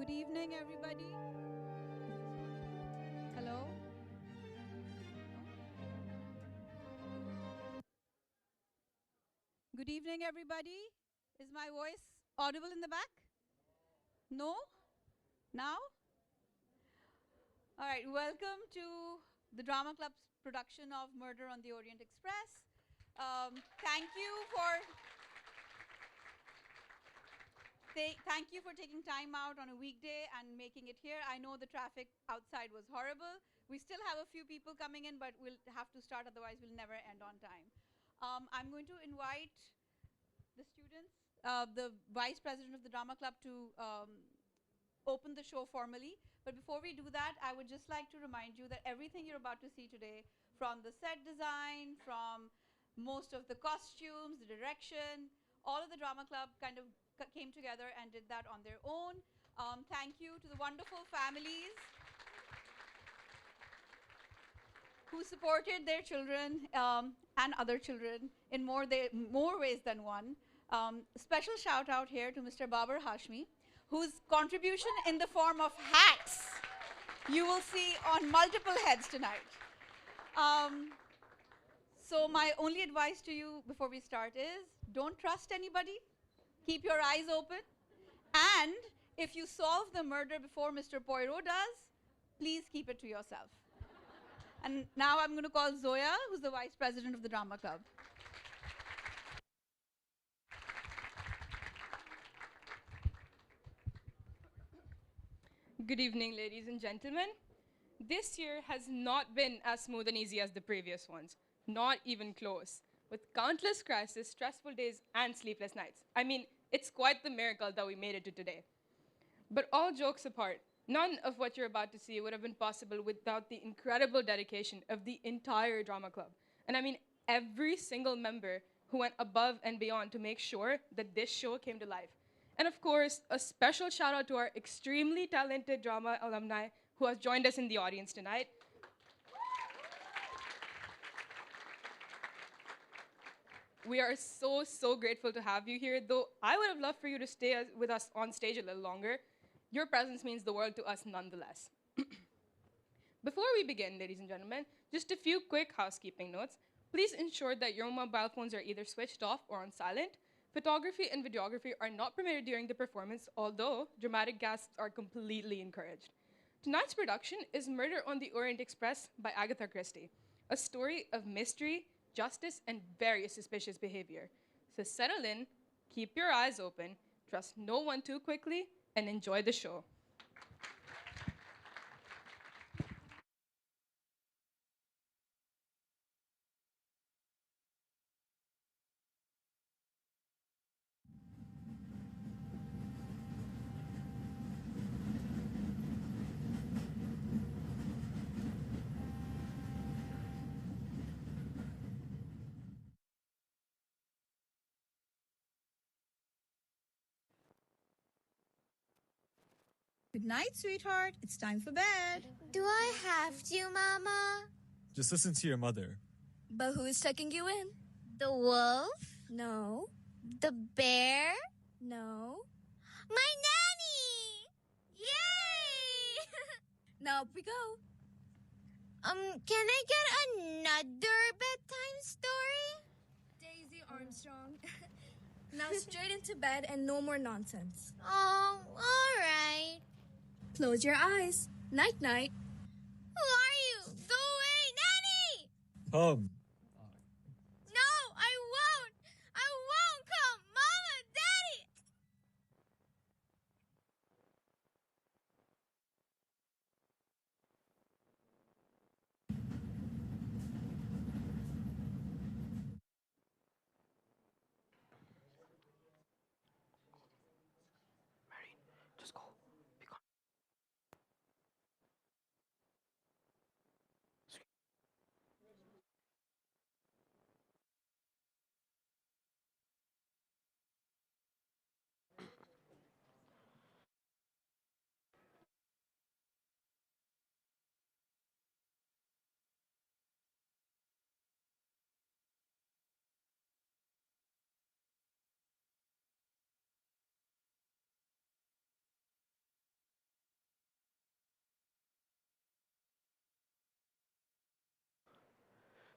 Good evening, everybody. Hello. Good evening, everybody. Is my voice audible in the back? No? Now? All right, welcome to the Drama Club's production of Murder on the Orient Express. Thank you for thank you for taking time out on a weekday and making it here. I know the traffic outside was horrible. We still have a few people coming in, but we'll have to start, otherwise we'll never end on time. I'm going to invite the students, the vice president of the drama club, to open the show formally. But before we do that, I would just like to remind you that everything you're about to see today, from the set design, from most of the costumes, the direction, all of the drama club kind of came together and did that on their own. Thank you to the wonderful families who supported their children and other children in more ways than one. Special shout out here to Mr. Babar Hashmi, whose contribution in the form of hats you will see on multiple heads tonight. So my only advice to you before we start is, don't trust anybody. Keep your eyes open. And if you solve the murder before Mr. Poirot does, please keep it to yourself. And now I'm going to call Zoya, who's the vice president of the drama club. Good evening, ladies and gentlemen. This year has not been as smooth and easy as the previous ones, not even close. With countless crises, stressful days, and sleepless nights. I mean, it's quite the miracle that we made it to today. But all jokes apart, none of what you're about to see would have been possible without the incredible dedication of the entire drama club. And I mean, every single member who went above and beyond to make sure that this show came to life. And of course, a special shout out to our extremely talented drama alumni who has joined us in the audience tonight. We are so grateful to have you here, though I would have loved for you to stay with us on stage a little longer. Your presence means the world to us nonetheless. Before we begin, ladies and gentlemen, just a few quick housekeeping notes. Please ensure that your mobile phones are either switched off or on silent. Photography and videography are not permitted during the performance, although dramatic gasps are completely encouraged. Tonight's production is Murder on the Orient Express by Agatha Christie, a story of mystery, justice, and very suspicious behavior. So settle in, keep your eyes open, trust no one too quickly, and enjoy the show. Good night, sweetheart. It's time for bed. Do I have to, Mama? Just listen to your mother. But who is tucking you in? The wolf? No. The bear? No. My nanny! Yay! Now up we go. Can I get another bedtime story? Daisy Armstrong. Now straight into bed and no more nonsense. Oh, all right. Close your eyes. Night night. Who are you? Go away, nanny! Come. No, I won't! I won't come! Mama, Daddy! Marine, just go. Be gone.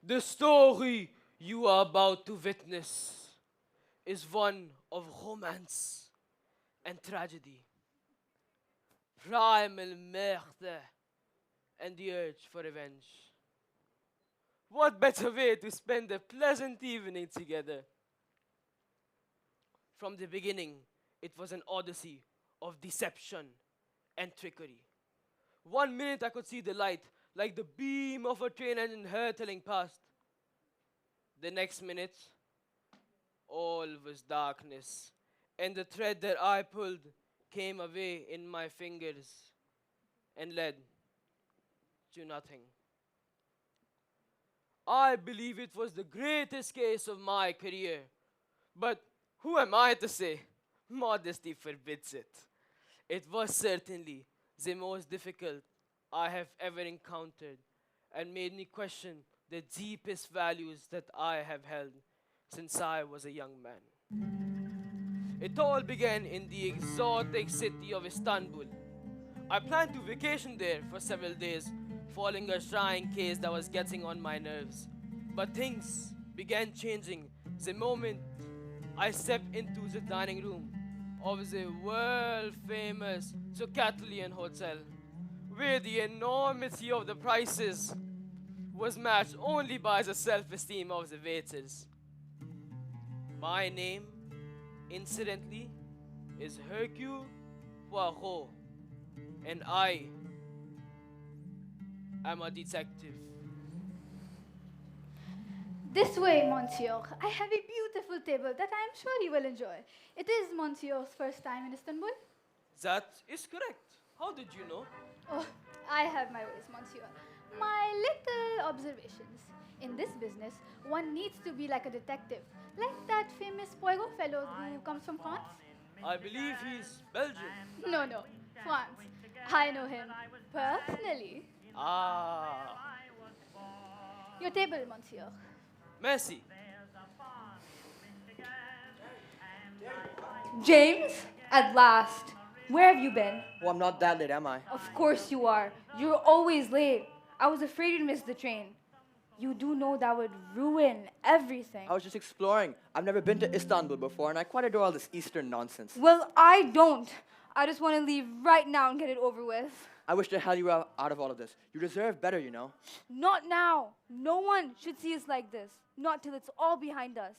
The story you are about to witness is one of romance and tragedy, primal meurtre, and the urge for revenge. What better way to spend a pleasant evening together? From the beginning, it was an odyssey of deception and trickery. 1 minute I could see the light, like the beam of a train engine hurtling past. The next minute, all was darkness, and the thread that I pulled came away in my fingers and led to nothing. I believe it was the greatest case of my career, but who am I to say? Modesty forbids it. It was certainly the most difficult I have ever encountered and made me question the deepest values that I have held since I was a young man. It all began in the exotic city of Istanbul. I planned to vacation there for several days, following a shrine case that was getting on my nerves. But things began changing the moment I stepped into the dining room of the world-famous Zucatlian Hotel, where the enormity of the prices was matched only by the self-esteem of the waiters. My name, incidentally, is Hercule Poirot, and I am a detective. This way, monsieur. I have a beautiful table that I am sure you will enjoy. It is monsieur's first time in Istanbul. That is correct. How did you know? Oh, I have my ways, monsieur. My little observations. In this business, one needs to be like a detective, like that famous Poirot fellow who comes from France. I believe he's Belgian. No, France. I know him personally. Ah, Your table, monsieur. Messi. James, at last. Where have you been? Oh, I'm not that late, am I? Of course you are. You're always late. I was afraid you'd miss the train. You do know that would ruin everything. I was just exploring. I've never been to Istanbul before, and I quite adore all this Eastern nonsense. Well, I don't. I just want to leave right now and get it over with. I wish the hell you were out of all of this. You deserve better, you know. Not now. No one should see us like this. Not till it's all behind us.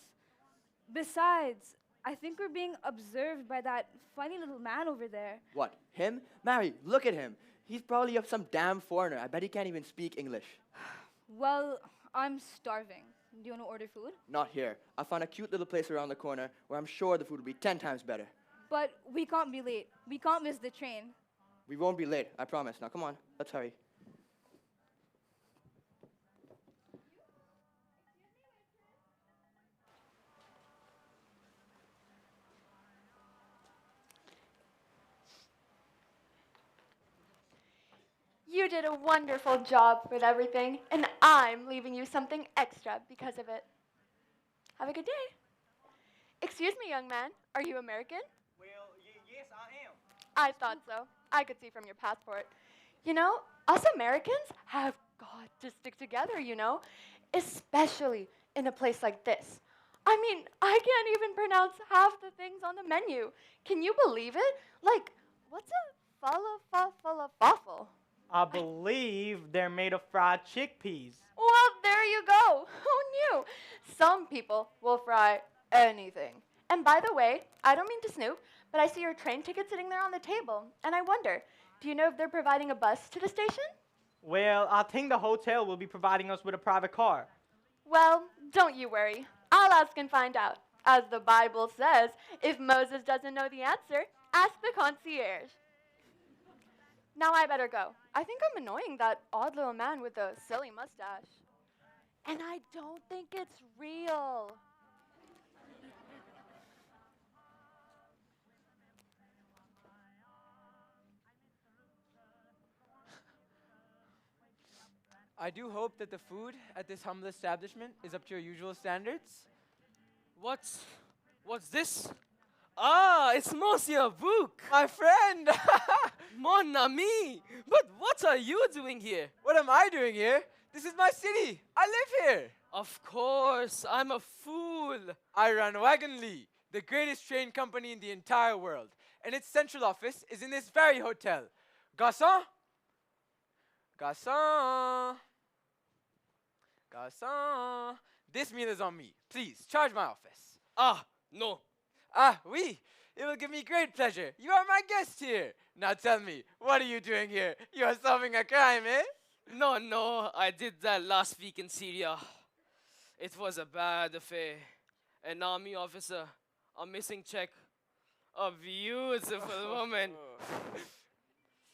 Besides, I think we're being observed by that funny little man over there. What, him? Mary, look at him. He's probably some damn foreigner. I bet he can't even speak English. Well, I'm starving. Do you want to order food? Not here. I found a cute little place around the corner where I'm sure the food will be 10 times better. But we can't be late. We can't miss the train. We won't be late, I promise. Now, come on, let's hurry. You did a wonderful job with everything, and I'm leaving you something extra because of it. Have a good day. Excuse me, young man. Are you American? Well, yes, I am. I thought so. I could see from your passport. You know, us Americans have got to stick together, you know, especially in a place like this. I mean, I can't even pronounce half the things on the menu. Can you believe it? Like, what's a falafel? I believe they're made of fried chickpeas. Well, there you go. Who knew? Some people will fry anything. And by the way, I don't mean to snoop, but I see your train ticket sitting there on the table, and I wonder, do you know if they're providing a bus to the station? Well, I think the hotel will be providing us with a private car. Well, don't you worry. I'll ask and find out. As the Bible says, if Moses doesn't know the answer, ask the concierge. Now I better go. I think I'm annoying that odd little man with the silly mustache. And I don't think it's real. I do hope that the food at this humble establishment is up to your usual standards. What's this? Ah, it's Monsieur Book. My friend! Mon ami! But what are you doing here? What am I doing here? This is my city. I live here. Of course, I'm a fool. I run Wagonly, the greatest train company in the entire world, and its central office is in this very hotel. Garçon? Garçon? Garçon? This meal is on me. Please, charge my office. Ah, no. Ah, oui. It will give me great pleasure. You are my guest here. Now tell me, what are you doing here? You are solving a crime, eh? No, I did that last week in Syria. It was a bad affair. An army officer, a missing check, a beautiful woman.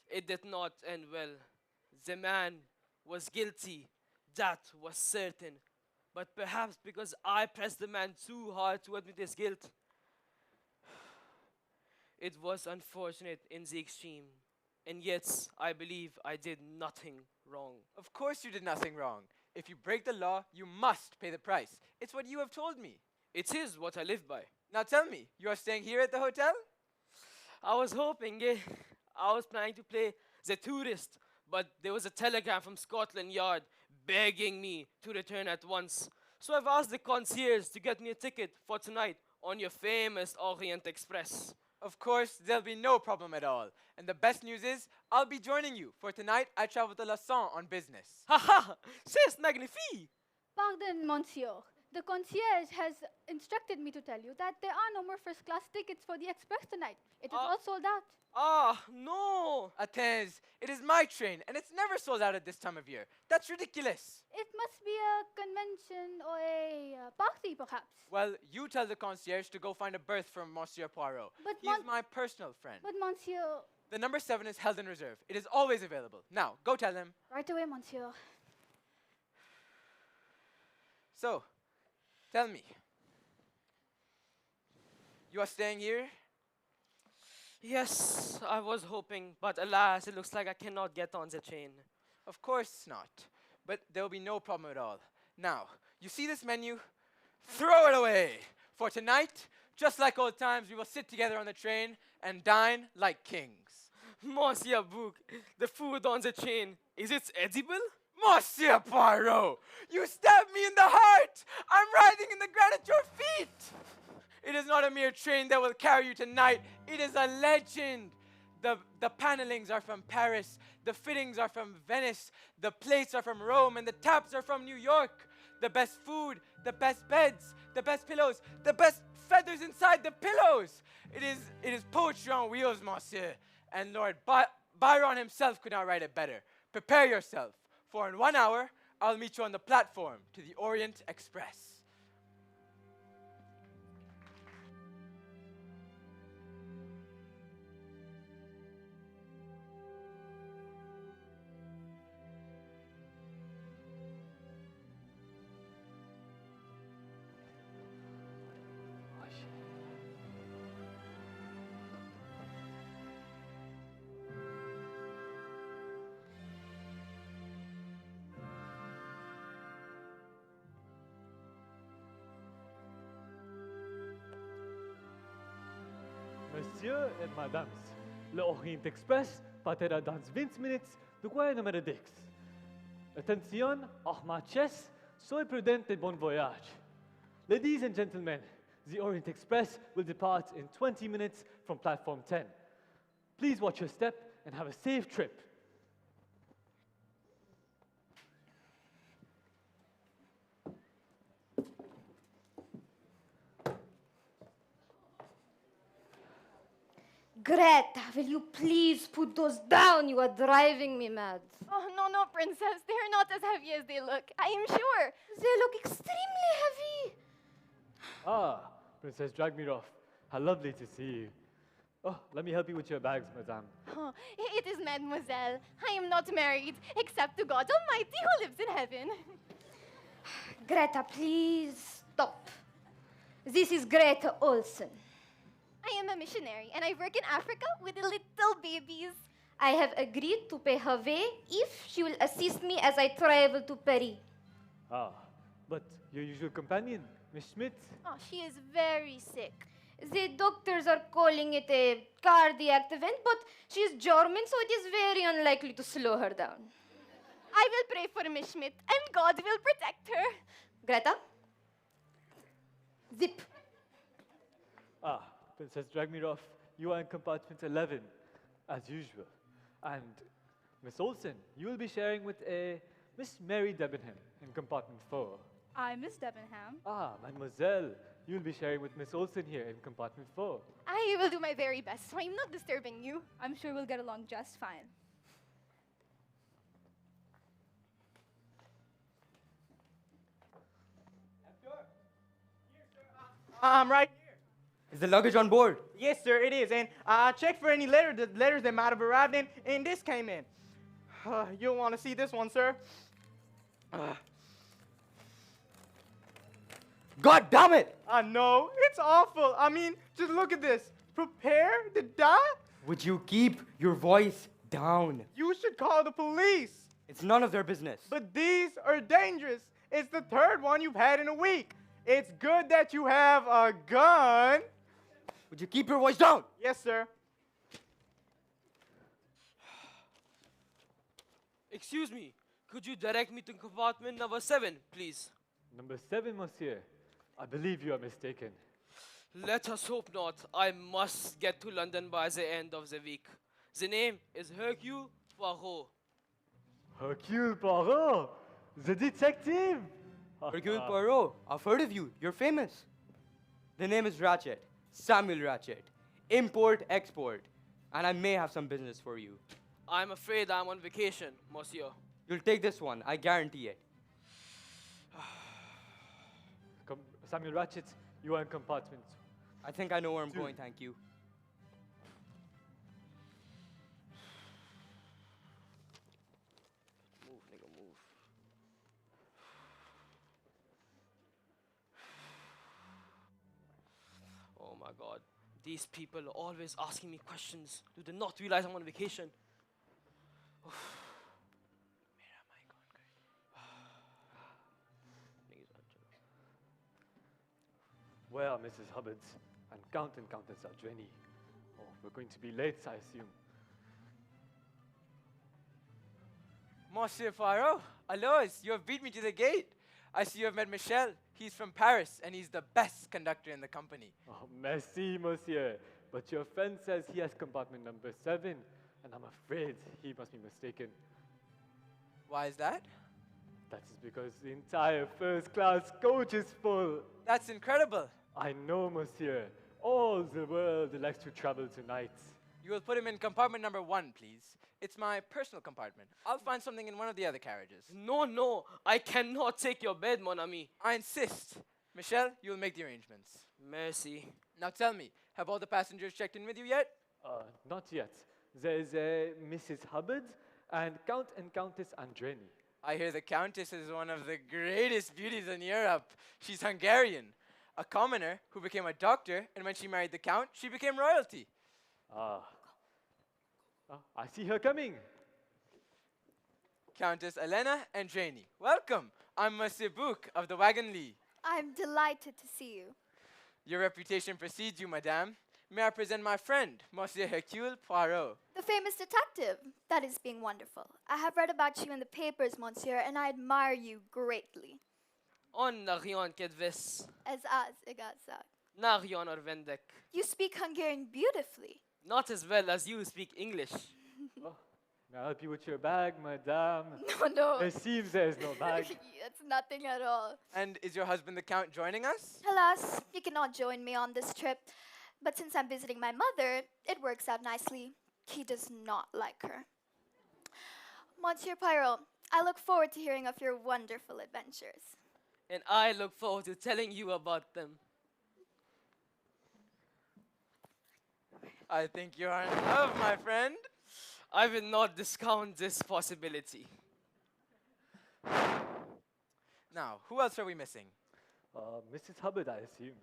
It did not end well. The man was guilty. That was certain. But perhaps because I pressed the man too hard to admit his guilt. It was unfortunate in the extreme. And yet, I believe I did nothing wrong. Of course you did nothing wrong. If you break the law, you must pay the price. It's what you have told me. It is what I live by. Now tell me, you are staying here at the hotel? I was hoping, I was planning to play the tourist, but there was a telegram from Scotland Yard begging me to return at once. So I've asked the concierge to get me a ticket for tonight on your famous Orient Express. Of course, there'll be no problem at all. And the best news is, I'll be joining you. For tonight, I travel to Lausanne on business. Haha, c'est magnifique! Pardon, monsieur. The concierge has instructed me to tell you that there are no more first-class tickets for the express tonight. It is all sold out. Ah, no! Attends, it is my train, and it's never sold out at this time of year. That's ridiculous. It must be a convention or a party, perhaps. Well, you tell the concierge to go find a berth for Monsieur Poirot. But He's my personal friend. But, monsieur... The number 7 is held in reserve. It is always available. Now, go tell him. Right away, monsieur. So, tell me. You are staying here? Yes, I was hoping, but alas, it looks like I cannot get on the train. Of course not. But there will be no problem at all. Now, you see this menu? Throw it away! For tonight, just like old times, we will sit together on the train and dine like kings. Monsieur Book, the food on the train, is it edible? Monsieur Poirot, you stabbed me in the heart! I'm writhing in the ground at your feet! It is not a mere train that will carry you tonight. It is a legend. The panelings are from Paris. The fittings are from Venice. The plates are from Rome. And the taps are from New York. The best food, the best beds, the best pillows, the best feathers inside the pillows. It is poetry on wheels, monsieur. And Lord Byron himself could not write it better. Prepare yourself, for in 1 hour, I'll meet you on the platform to the Orient Express. Messieurs et Mesdames, le Orient Express partira dans 20 minutes du quai numéro 10. Attention, Ahmaches, soyez prudent et bon voyage. Ladies and gentlemen, the Orient Express will depart in 20 minutes from platform 10. Please watch your step and have a safe trip. Greta, will you please put those down? You are driving me mad. Oh, no, princess. They are not as heavy as they look. I am sure. They look extremely heavy. Ah, Princess Dragmirov, how lovely to see you. Oh, let me help you with your bags, madame. Oh, it is mademoiselle. I am not married, except to God Almighty who lives in heaven. Greta, please stop. This is Greta Olsen. I am a missionary, and I work in Africa with the little babies. I have agreed to pay her way if she will assist me as I travel to Paris. Ah, but your usual companion, Miss Schmidt? Oh, she is very sick. The doctors are calling it a cardiac event, but she is German, so it is very unlikely to slow her down. I will pray for Miss Schmidt, and God will protect her. Greta? Zip. Ah, Princess Dragmirov, you are in compartment 11, as usual. And Miss Olsen, you will be sharing with a Miss Mary Debenham in compartment 4. I miss Debenham. Ah, Mademoiselle, you will be sharing with Miss Olsen here in compartment 4. I will do my very best, so I'm not disturbing you. I'm sure we'll get along just fine. I'm right here. Is the luggage on board? Yes, sir, it is. And I checked for any letters that might have arrived in, and this came in. You'll want to see this one, sir. God damn it! I know. It's awful. I mean, just look at this. Prepare to die? Would you keep your voice down? You should call the police. It's none of their business. But these are dangerous. It's the third one you've had in a week. It's good that you have a gun. Would you keep your voice down? Yes, sir. Excuse me, could you direct me to compartment number 7, please? Number 7, monsieur. I believe you are mistaken. Let us hope not. I must get to London by the end of the week. The name is Hercule Poirot. Hercule Poirot, the detective. Hercule Poirot, I've heard of you. You're famous. The name is Ratchet. Samuel Ratchet. Import, export. And I may have some business for you. I'm afraid I'm on vacation, monsieur. You'll take this one. I guarantee it. Samuel Ratchet, you are in compartment. I think I know where I'm going, thank you. Move, nigga, move. Oh my god. These people are always asking me questions. Do they not realize I'm on vacation? Where am I going? Where are Mrs. Hubbard's and Count and Countess Adreni? Oh, we're going to be late, I assume. Monsieur Poirot, alors, you have beat me to the gate. I see you have met Michel. He's from Paris, and he's the best conductor in the company. Oh, merci, monsieur. But your friend says he has compartment number 7, and I'm afraid he must be mistaken. Why is that? That is because the entire first-class coach is full. That's incredible. I know, monsieur. All the world likes to travel tonight. You will put him in compartment number 1, please. It's my personal compartment. I'll find something in one of the other carriages. No, I cannot take your bed, mon ami. I insist. Michel, you will make the arrangements. Merci. Now tell me, have all the passengers checked in with you yet? Not yet. There's Mrs. Hubbard and Count and Countess Andreni. I hear the Countess is one of the greatest beauties in Europe. She's Hungarian, a commoner who became a doctor, and when she married the Count, she became royalty. I see her coming. Countess Elena Andreni, welcome. I'm Monsieur Bouc of the Wagon Lee. I'm delighted to see you. Your reputation precedes you, madame. May I present my friend, Monsieur Hercule Poirot. The famous detective. That is being wonderful. I have read about you in the papers, monsieur, and I admire you greatly. On Orient Express. As igazság. Narion or Vendek. You speak Hungarian beautifully. Not as well as you speak English. May I help you with your bag, madame? No. It seems there's no bag. It's nothing at all. And is your husband the Count joining us? Alas, you cannot join me on this trip. But since I'm visiting my mother, it works out nicely. He does not like her. Monsieur Poirot, I look forward to hearing of your wonderful adventures. And I look forward to telling you about them. I think you are in love, my friend. I will not discount this possibility. Now, who else are we missing? Mrs. Hubbard, I assume.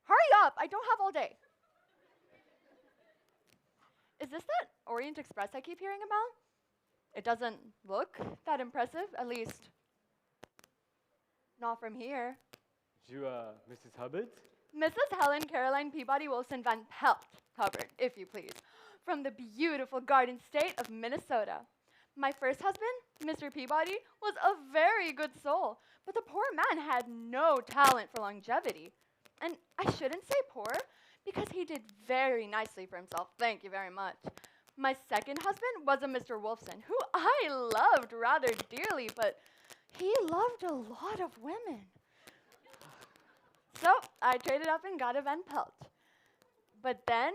Hurry up! I don't have all day. Is this that Orient Express I keep hearing about? It doesn't look that impressive, at least not from here. You, Mrs. Hubbard? Mrs. Helen Caroline Peabody Wilson Van Pelt Hubbard, if you please, from the beautiful Garden State of Minnesota. My first husband, Mr. Peabody, was a very good soul, but the poor man had no talent for longevity. And I shouldn't say poor, because he did very nicely for himself. Thank you very much. My second husband was a Mr. Wolfson, who I loved rather dearly, but he loved a lot of women. So I traded up and got a Van Pelt. But then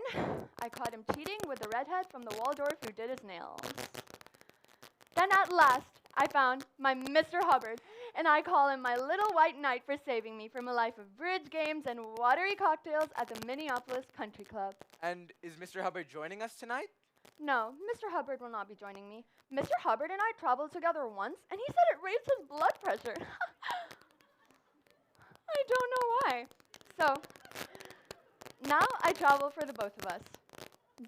I caught him cheating with the redhead from the Waldorf who did his nails. Then at last I found my Mr. Hubbard, and I call him my little white knight for saving me from a life of bridge games and watery cocktails at the Minneapolis Country Club. And is Mr. Hubbard joining us tonight? No, Mr. Hubbard will not be joining me. Mr. Hubbard and I traveled together once, and he said it raised his blood pressure. I don't know why. So, now I travel for the both of us.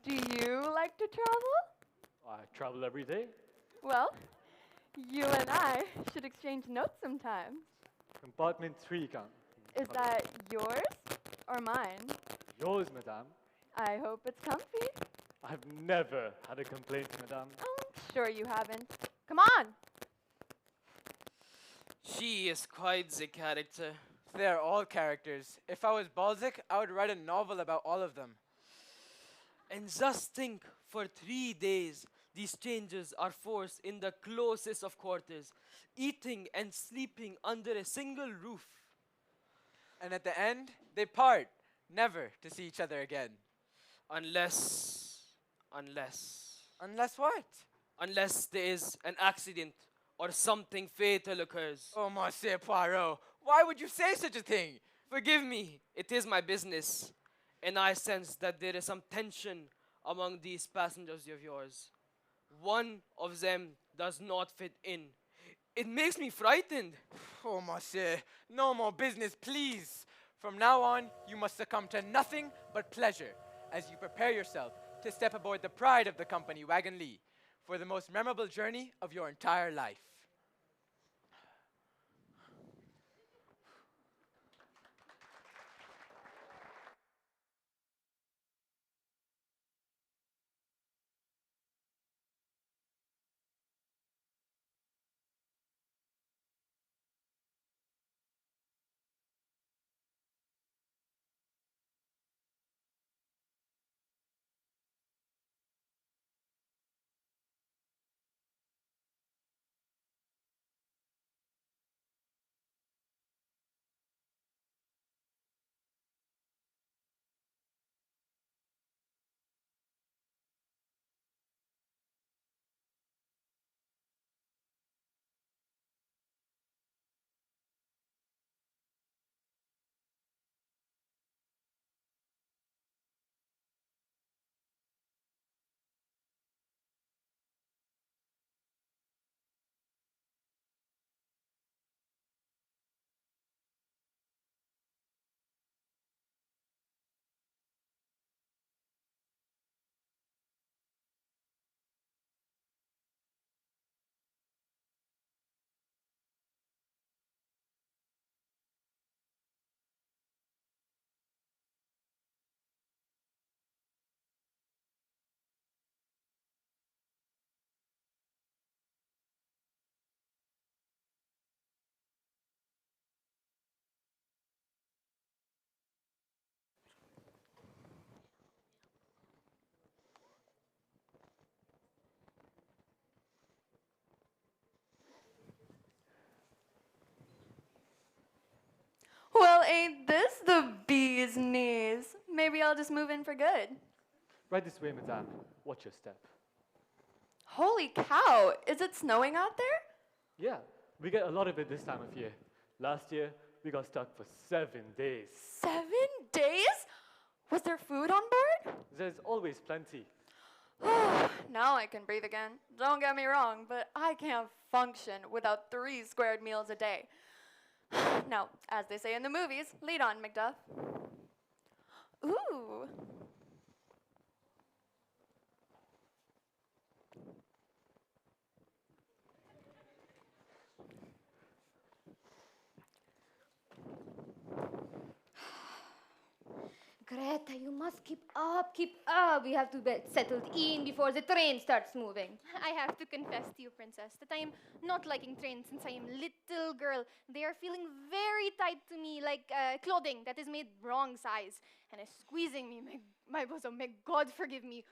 Do you like to travel? I travel every day. Well, you and I should exchange notes sometime. Compartment 3, count. Is that yours or mine? Yours, madame. I hope it's comfy. I've never had a complaint, madame. I'm sure you haven't. Come on! She is quite the character. They're all characters. If I was Balzac, I would write a novel about all of them. And just think, for 3 days, these strangers are forced in the closest of quarters, eating and sleeping under a single roof. And at the end, they part, never to see each other again. Unless what? Unless there is an accident or something fatal occurs. Oh, Monsieur Poirot, why would you say such a thing? Forgive me, it is my business, and I sense that there is some tension among these passengers of yours. One of them does not fit in. It makes me frightened. Oh, Monsieur, no more business, please. From now on, you must succumb to nothing but pleasure as you prepare yourself to step aboard the pride of the company, Wagon Lee, for the most memorable journey of your entire life. Well, ain't this the bee's knees? Maybe I'll just move in for good. Right this way, madame. Watch your step. Holy cow, is it snowing out there? Yeah, we get a lot of it this time of year. Last year, we got stuck for 7 days. 7 days? Was there food on board? There's always plenty. Now I can breathe again. Don't get me wrong, but I can't function without 3 squared meals a day. Now, as they say in the movies, lead on, Macduff. Ooh. Great Agatha, you must keep up, keep up. We have to get settled in before the train starts moving. I have to confess to you, princess, that I am not liking trains since I am little girl. They are feeling very tight to me, like clothing that is made wrong size, and is squeezing me. My bosom, may God forgive me.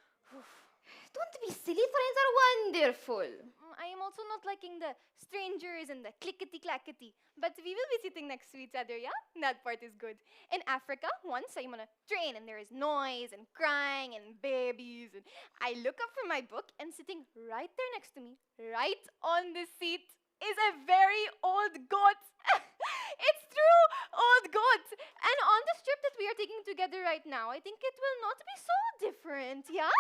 Don't be silly, trains are wonderful. I am also not liking the strangers and the clickety-clackety. But we will be sitting next to each other, yeah? That part is good. In Africa, once I'm on a train and there is noise and crying and babies. And I look up from my book and sitting right there next to me, right on the seat, is a very old goat. It's true, old goat. And on this trip that we are taking together right now, I think it will not be so different, yeah?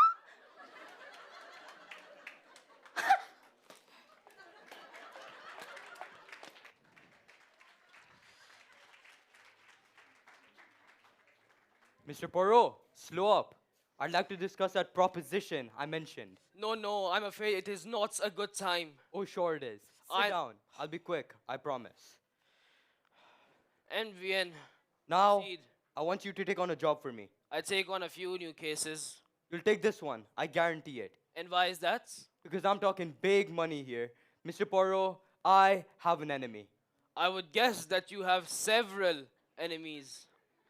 Mr. Poirot, slow up. I'd like to discuss that proposition I mentioned. No, I'm afraid it is not a good time. Oh, sure it is. Sit down. I'll be quick, I promise. And Vienne. Now, proceed. I want you to take on a job for me. I take on a few new cases. You'll take this one, I guarantee it. And why is that? Because I'm talking big money here. Mr. Poirot, I have an enemy. I would guess that you have several enemies.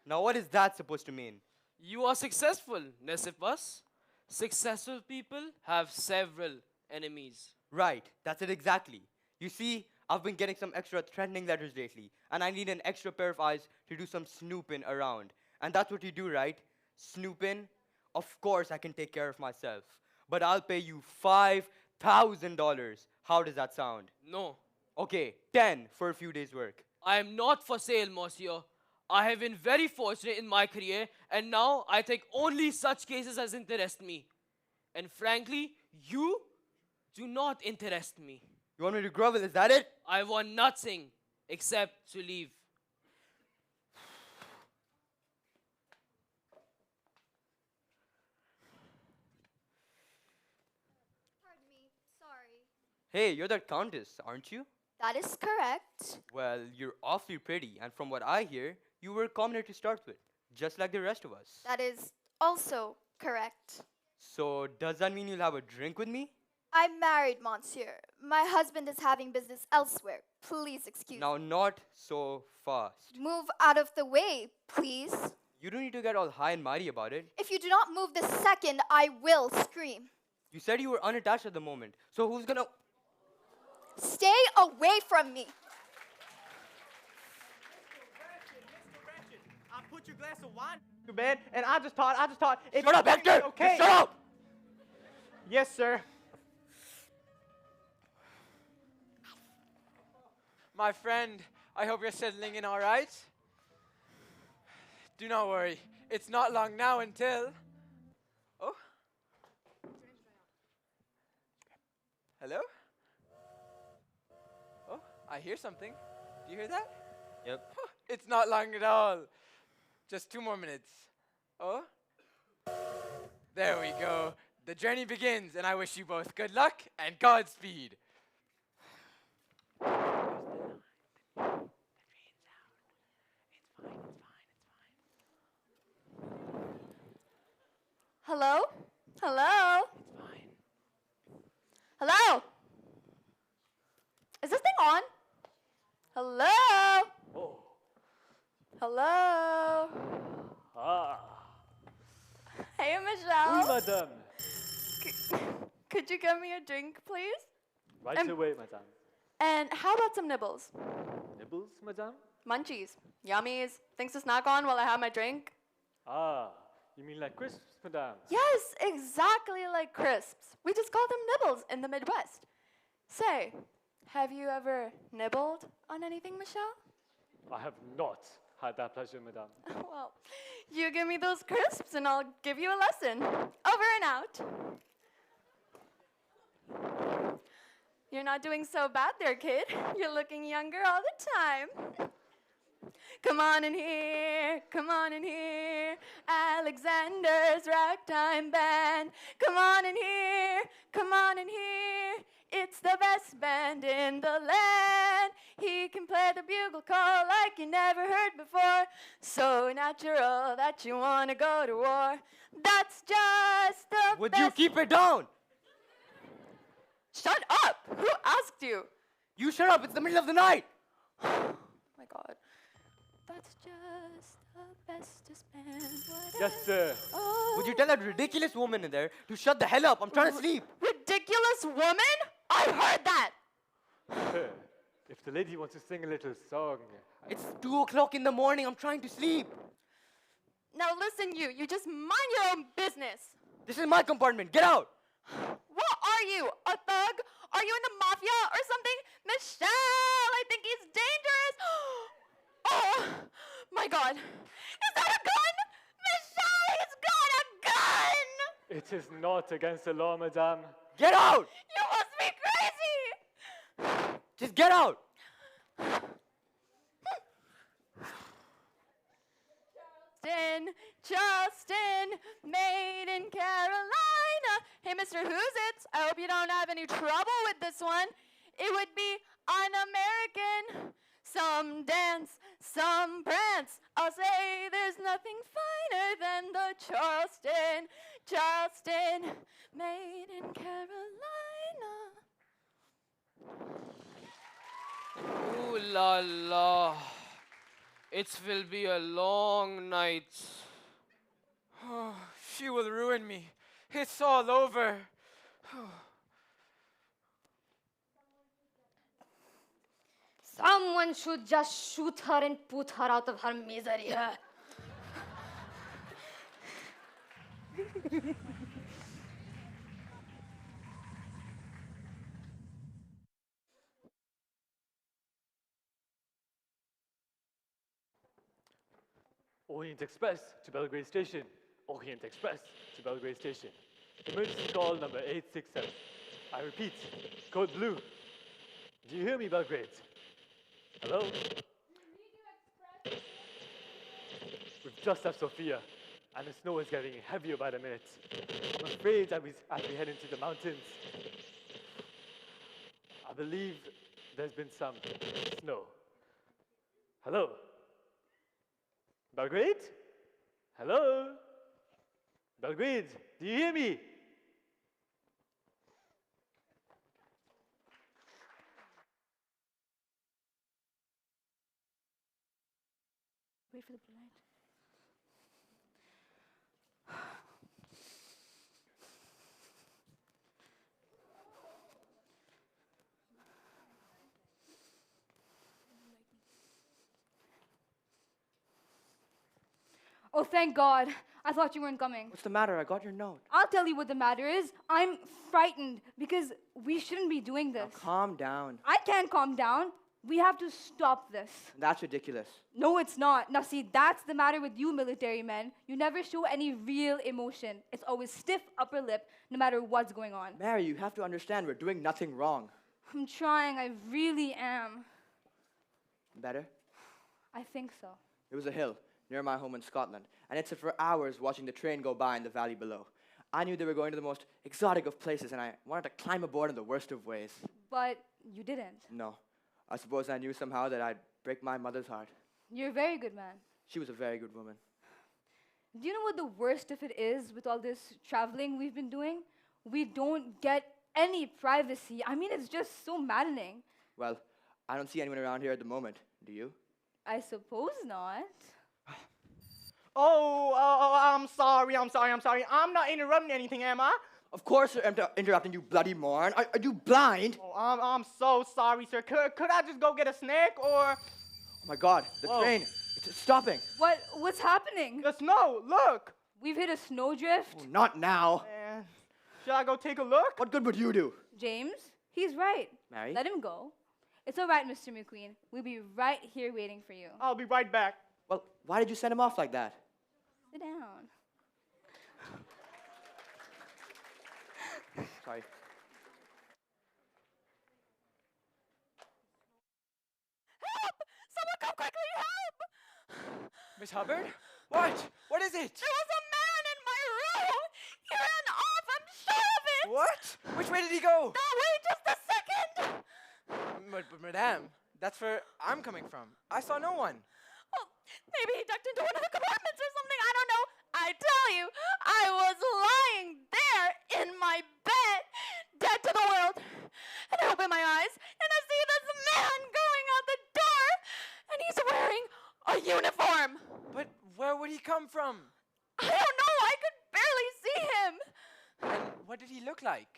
Now, what is that supposed to mean? You are successful, n'est-ce pas? Successful people have several enemies. Right, that's it exactly. You see, I've been getting some extra threatening letters lately, and I need an extra pair of eyes to do some snooping around. And that's what you do, right? Snooping? Of course I can take care of myself. But I'll pay you $5,000. How does that sound? No. Okay, 10 for a few days' work. I am not for sale, monsieur. I have been very fortunate in my career, and now I take only such cases as interest me. And frankly, you do not interest me. You want me to grovel, is that it? I want nothing except to leave. Pardon me, sorry. Hey, you're that countess, aren't you? That is correct. Well, you're awfully pretty, and from what I hear, you were a commoner to start with, just like the rest of us. That is also correct. So, does that mean you'll have a drink with me? I'm married, monsieur. My husband is having business elsewhere. Please excuse Now, me. not so fast. Move out of the way, please. You don't need to get all high and mighty about it. If you do not move this second, I will scream. You said you were unattached at the moment, so who's gonna... Stay away from me. I put your glass of wine to bed, and I just thought if Shut up, Hector! Okay. Just shut up! Yes, sir. My friend, I hope you're settling in all right. Do not worry. It's not long now until... Oh? Hello? Oh, I hear something. Do you hear that? Yep. It's not long at all. Just 2 more minutes. Oh? There we go. The journey begins, and I wish you both good luck and Godspeed. Hello? Hello? Hello? Is this thing on? Hello? Oh. Hello? Ah. Hey, Oui, Michelle. madame. Could you get me a drink, please? Right away, madame. And how about some nibbles? Nibbles, madame? Munchies. Yummies. Things to snack on while I have my drink? Ah, you mean like crisps, madame? Yes, exactly like crisps. We just call them nibbles in the Midwest. Say, have you ever nibbled on anything, Michelle? I have not had that pleasure, madame. Well, you give me those crisps and I'll give you a lesson. Over and out. You're not doing so bad there, kid. You're looking younger all the time. Come on in here, come on in here, Alexander's Ragtime Band. Come on in here, come on in here, it's the best band in the land. He can play the bugle call like you never heard before. So natural that you wanna go to war. That's just the Would best. you keep it down? Shut up! Who asked you? You shut up. It's the middle of the night. Oh my God. That's just the bestest man. Yes, sir. Would you tell that ridiculous woman in there to shut the hell up? I'm trying to sleep. Ridiculous woman? I've heard that. If the lady wants to sing a little song. It's 2 o'clock in the morning. I'm trying to sleep. Now listen, you just mind your own business. This is my compartment. Get out. What are you, a thug? Are you in the mafia or something? Michelle, I think he's dangerous. Oh my God. Is that a gun? Michelle, he's got a gun! It is not against the law, madame. Get out. You must be crazy! Just get out. Charleston, made in Carolina. Hey, Mr. Who's It? I hope you don't have any trouble with this one. It would be un-American. Some dance, some prance. I'll say there's nothing finer than the Charleston, made in Carolina. Ooh la la. It will be a long night. Oh, she will ruin me. It's all over. Someone should just shoot her and put her out of her misery. Orient Express to Belgrade Station. Orient Express to Belgrade Station. Emergency call number 867. I repeat, code blue. Do you hear me, Belgrade? Hello? We've just left Sofia, and the snow is getting heavier by the minute. I'm afraid as we head into the mountains, I believe there's been some snow. Hello? Belgrade? Hello? Belgrade, do you hear me? Wait for the blue light. Oh, thank God. I thought you weren't coming. What's the matter? I got your note. I'll tell you what the matter is. I'm frightened because we shouldn't be doing this. Now calm down. I can't calm down. We have to stop this. That's ridiculous. No, it's not. Now, see, that's the matter with you military men. You never show any real emotion. It's always stiff upper lip, no matter what's going on. Mary, you have to understand we're doing nothing wrong. I'm trying. I really am. Better? I think so. It was a hill near my home in Scotland, and I'd sit for hours watching the train go by in the valley below. I knew they were going to the most exotic of places, and I wanted to climb aboard in the worst of ways. But you didn't. No. I suppose I knew somehow that I'd break my mother's heart. You're a very good man. She was a very good woman. Do you know what the worst of it is with all this traveling we've been doing? We don't get any privacy. I mean, it's just so maddening. Well, I don't see anyone around here at the moment. Do you? I suppose not. I'm sorry. I'm not interrupting anything, am I? Of course I'm interrupting you, bloody moron. Are you blind? Oh, I'm so sorry, sir. Could I just go get a snack, or? Oh my God, the train, it's stopping. What's happening? The snow, look. We've hit a snowdrift. Oh, not now. Man, should I go take a look? What good would you do? James, he's right. Mary? Let him go. It's all right, Mr. McQueen. We'll be right here waiting for you. I'll be right back. Well, why did you send him off like that? Sit down. Sorry. Help! Someone come quickly, help! Miss Hubbard? What? What is it? There was a man in my room! He ran off, I'm sure of it! What? Which way did he go? That way, just a second! But madame, That's where I'm coming from. I saw no one. Well, maybe he ducked into one of the compartments or something. I don't know. I tell you, I was lying there in my bed, dead to the world. And I open my eyes, and I see this man going out the door, and he's wearing a uniform. But where would he come from? I don't know. I could barely see him. And what did he look like?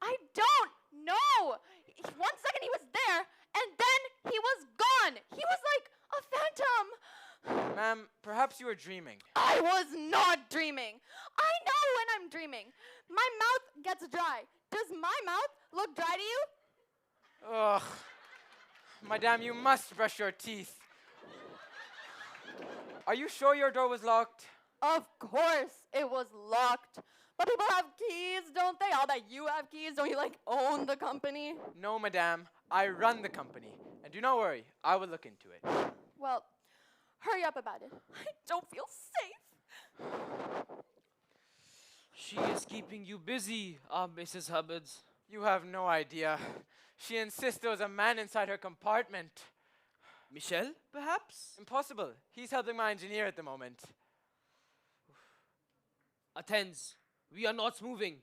I don't know. 1 second he was there, and then he was gone. He was like a phantom. Ma'am, perhaps you were dreaming. I was not dreaming. I know when I'm dreaming. My mouth gets dry. Does my mouth look dry to you? Ugh. Madame, you must brush your teeth. Are you sure your door was locked? Of course it was locked. But people have keys, don't they? All that you have keys, don't you like own the company? No, Madame. I run the company. And do not worry, I will look into it. Well, hurry up about it. I don't feel safe. She is keeping you busy, Mrs. Hubbards. You have no idea. She insists there was a man inside her compartment. Michel, perhaps? Impossible. He's helping my engineer at the moment. Athens, we are not moving.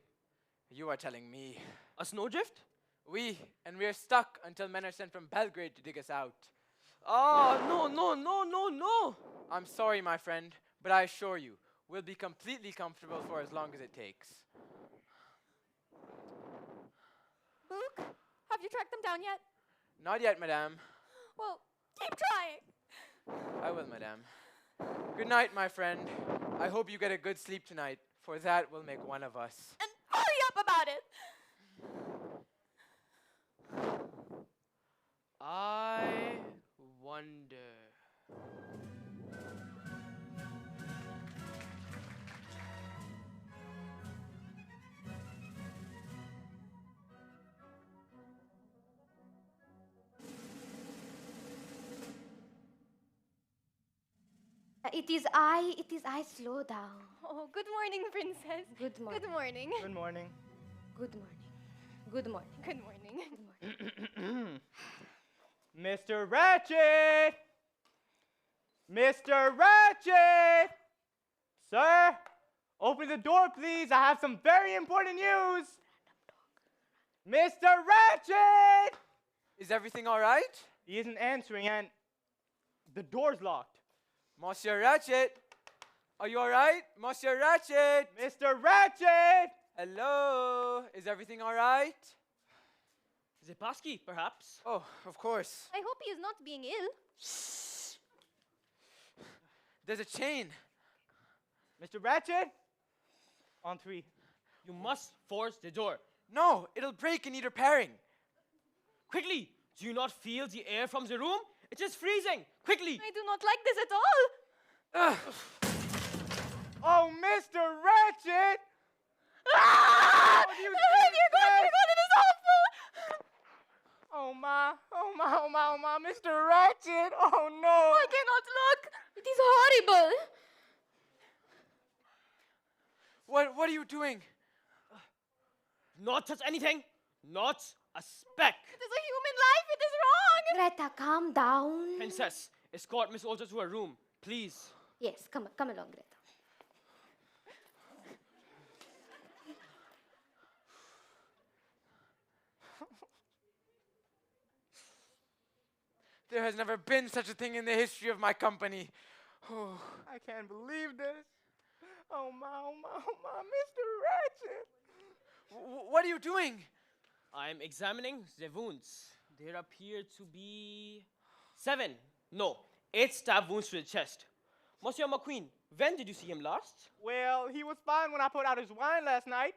You are telling me. A snowdrift? We, and we're stuck until men are sent from Belgrade to dig us out. No. I'm sorry, my friend, but I assure you, we'll be completely comfortable for as long as it takes. Luke, have you tracked them down yet? Not yet, Madame. Well, keep trying. I will, Madame. Good night, my friend. I hope you get a good sleep tonight, for that will make one of us. And hurry up about it. I wonder. It is I, slow down. Oh, good morning, princess. Good morning. Good morning. Good morning. Good morning. Good morning. Good morning. Mr. Ratchet! Mr. Ratchet! Sir, open the door, please. I have some very important news. Mr. Ratchet! Is everything all right? He isn't answering, and the door's locked. Monsieur Ratchet! Are you all right? Monsieur Ratchet! Mr. Ratchet! Hello? Is everything all right? Zepaski, perhaps? Oh, of course. I hope he is not being ill. There's a chain. Mr. Ratchet? On 3. You must force the door. No, it'll break and need repairing. Quickly! Do you not feel the air from the room? It is freezing! Quickly! I do not like this at all. Oh, Mr. Ratchet! Ah! What do you Dear God, it is awful! Oh my, Mr. Ratchet! Oh no! I cannot look! It is horrible. What are you doing? Not touch anything! Not a speck! It is a human life, it is wrong! Greta, calm down. Princess, escort Miss Olga to her room, please. Yes, come along, Greta. There has never been such a thing in the history of my company. Oh. I can't believe this. Oh my, Mr. Ratchet! What are you doing? I'm examining the wounds. There appear to be 7. No, 8 stab wounds to the chest. Monsieur McQueen, when did you see him last? Well, he was fine when I put out his wine last night.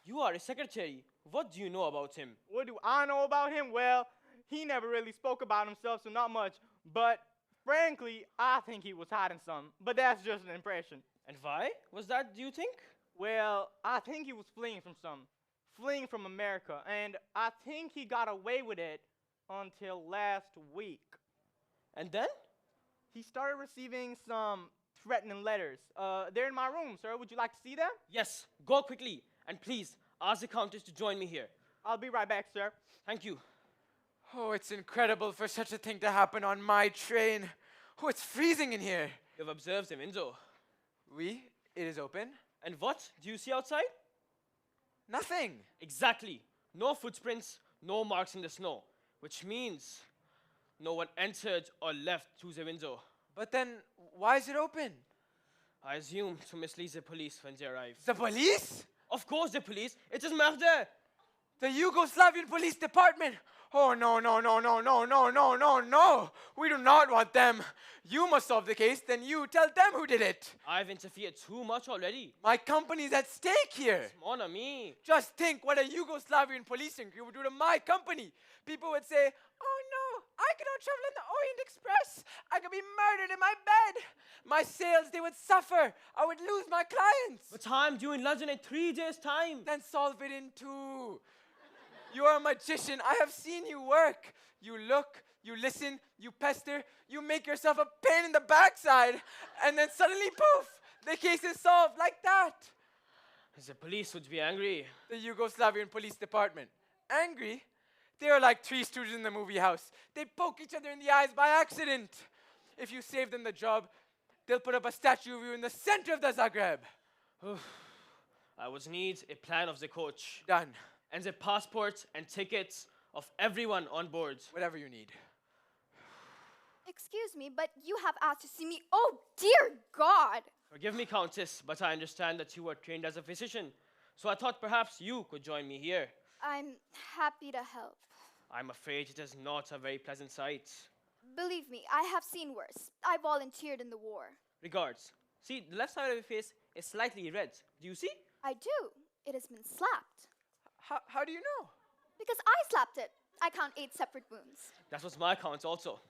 You are a secretary. What do you know about him? What do I know about him? Well, he never really spoke about himself, so not much. But frankly, I think he was hiding something. But that's just an impression. And why was that, do you think? Well, I think he was fleeing from something. Fleeing from America. And I think he got away with it until last week. And then? He started receiving some threatening letters. They're in my room, sir. Would you like to see them? Yes, go quickly. And please, ask the Countess to join me here. I'll be right back, sir. Thank you. Oh, it's incredible for such a thing to happen on my train. Oh, it's freezing in here. You've observed the window. Oui, it is open. And what do you see outside? Nothing. Exactly. No footprints, no marks in the snow. Which means no one entered or left through the window. But then, why is it open? I assume to mislead the police when they arrive. The police? Of course the police. It is murder. The Yugoslavian police department. Oh, no, no, no, no, no, no, no, no, no. We do not want them. You must solve the case, then you tell them who did it. I've interfered too much already. My company's at stake here. Mon ami. Just think what a Yugoslavian policing crew would do to my company. People would say, oh no, I cannot travel on the Orient Express. I could be murdered in my bed. My sales, they would suffer. I would lose my clients. But I'm due in London in 3 days' time. Then solve it in 2. You are a magician. I have seen you work. You look, you listen, you pester, you make yourself a pain in the backside, and then suddenly, poof, the case is solved like that. The police would be angry. The Yugoslavian police department. Angry? They are like 3 stooges in the movie house. They poke each other in the eyes by accident. If you save them the job, they'll put up a statue of you in the center of the Zagreb. I would need a plan of the coach. Done. And the passports and tickets of everyone on board. Whatever you need. Excuse me, but you have asked to see me. Oh, dear God! Forgive me, Countess, but I understand that you were trained as a physician. So I thought perhaps you could join me here. I'm happy to help. I'm afraid it is not a very pleasant sight. Believe me, I have seen worse. I volunteered in the war. Regards. See, the left side of your face is slightly red. Do you see? I do. It has been slapped. How do you know? Because I slapped it. I count 8 separate wounds. That was my count also.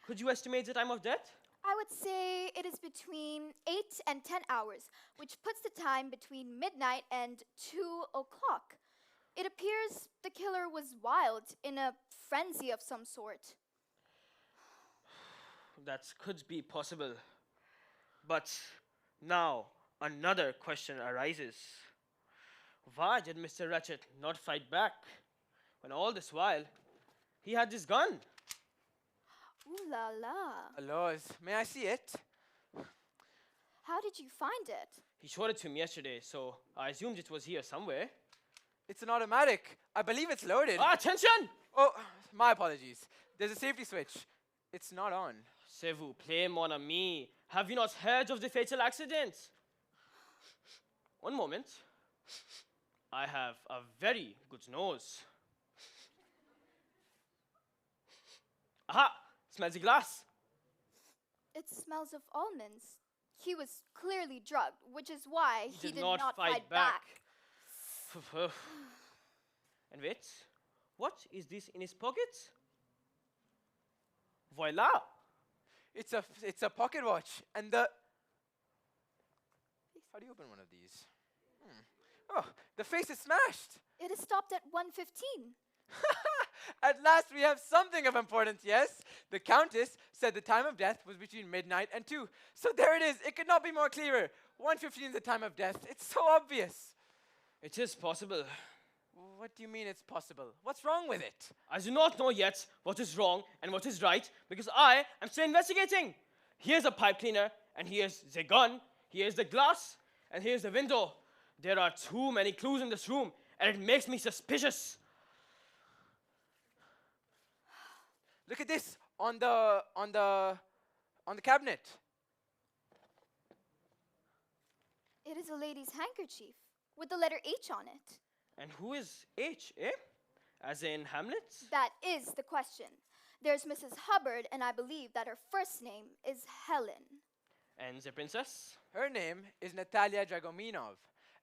Could you estimate the time of death? I would say it is between 8 and 10 hours, which puts the time between midnight and 2 o'clock. It appears the killer was wild, in a frenzy of some sort. That could be possible. But now another question arises. Why did Mr. Ratchet not fight back when all this while he had this gun? Ooh la la. Alois, may I see it? How did you find it? He showed it to me yesterday, so I assumed it was here somewhere. It's an automatic. I believe it's loaded. Attention! Oh, my apologies. There's a safety switch. It's not on. S'il vous plaît, mon ami. Have you not heard of the fatal accident? One moment. I have a very good nose. Aha! Smells the glass. It smells of almonds. He was clearly drugged, which is why he did not fight back. And wait, what is this in his pocket? Voila! It's a pocket watch, and the... How do you open one of these? Oh, the face is smashed. It is stopped at 1:15. At last we have something of importance, yes? The Countess said the time of death was between midnight and 2. So there it is. It could not be more clearer. 1:15 is the time of death. It's so obvious. It is possible. What do you mean it's possible? What's wrong with it? I do not know yet what is wrong and what is right because I am still investigating. Here's a pipe cleaner, and here's the gun, here's the glass, and here's the window. There are too many clues in this room, and it makes me suspicious. Look at this on the cabinet. It is a lady's handkerchief with the letter H on it. And who is H, eh? As in Hamlet? That is the question. There's Mrs. Hubbard, and I believe that her first name is Helen. And the princess? Her name is Natalia Dragominov.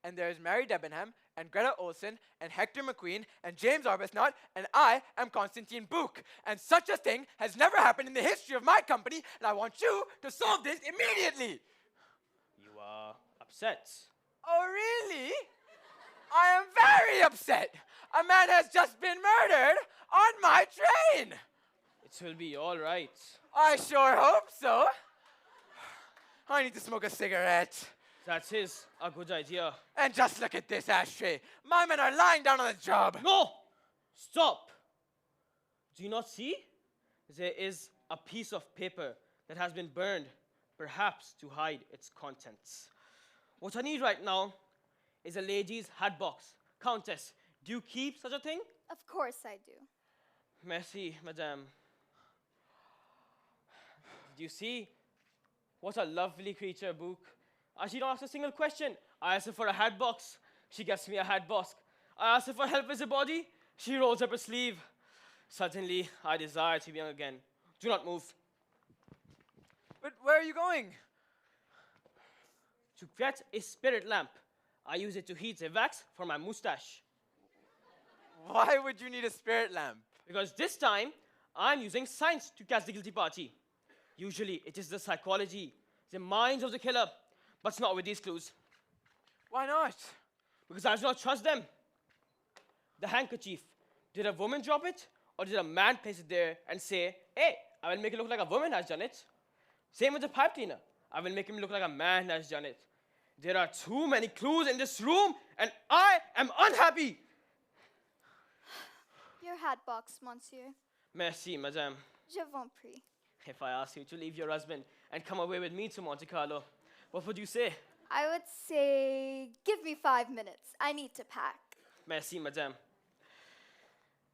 And there's Mary Debenham, and Greta Olson, and Hector McQueen, and James Arbuthnot, and I am Constantine Book. And such a thing has never happened in the history of my company, and I want you to solve this immediately. You are upset. Oh, really? I am very upset. A man has just been murdered on my train. It will be all right. I sure hope so. I need to smoke a cigarette. That is a good idea. And just look at this ashtray. My men are lying down on the job. No! Stop! Do you not see? There is a piece of paper that has been burned, perhaps to hide its contents. What I need right now is a lady's hat box. Countess, do you keep such a thing? Of course I do. Merci, madame. Do you see? What a lovely creature, Book. She don't ask a single question. I ask her for a hat box. She gets me a hat box. I ask her for help with the body. She rolls up her sleeve. Suddenly, I desire to be young again. Do not move. But where are you going? To get a spirit lamp. I use it to heat the wax for my mustache. Why would you need a spirit lamp? Because this time, I'm using science to catch the guilty party. Usually, it is the psychology, the minds of the killer, but not with these clues. Why not? Because I do not trust them. The handkerchief. Did a woman drop it? Or did a man place it there and say, hey, I will make it look like a woman has done it? Same with the pipe cleaner. I will make him look like a man has done it. There are too many clues in this room, and I am unhappy. Your hat box, monsieur. Merci, madame. Je vous prie. If I ask you to leave your husband and come away with me to Monte Carlo, what would you say? I would say, give me 5 minutes. I need to pack. Merci, madame.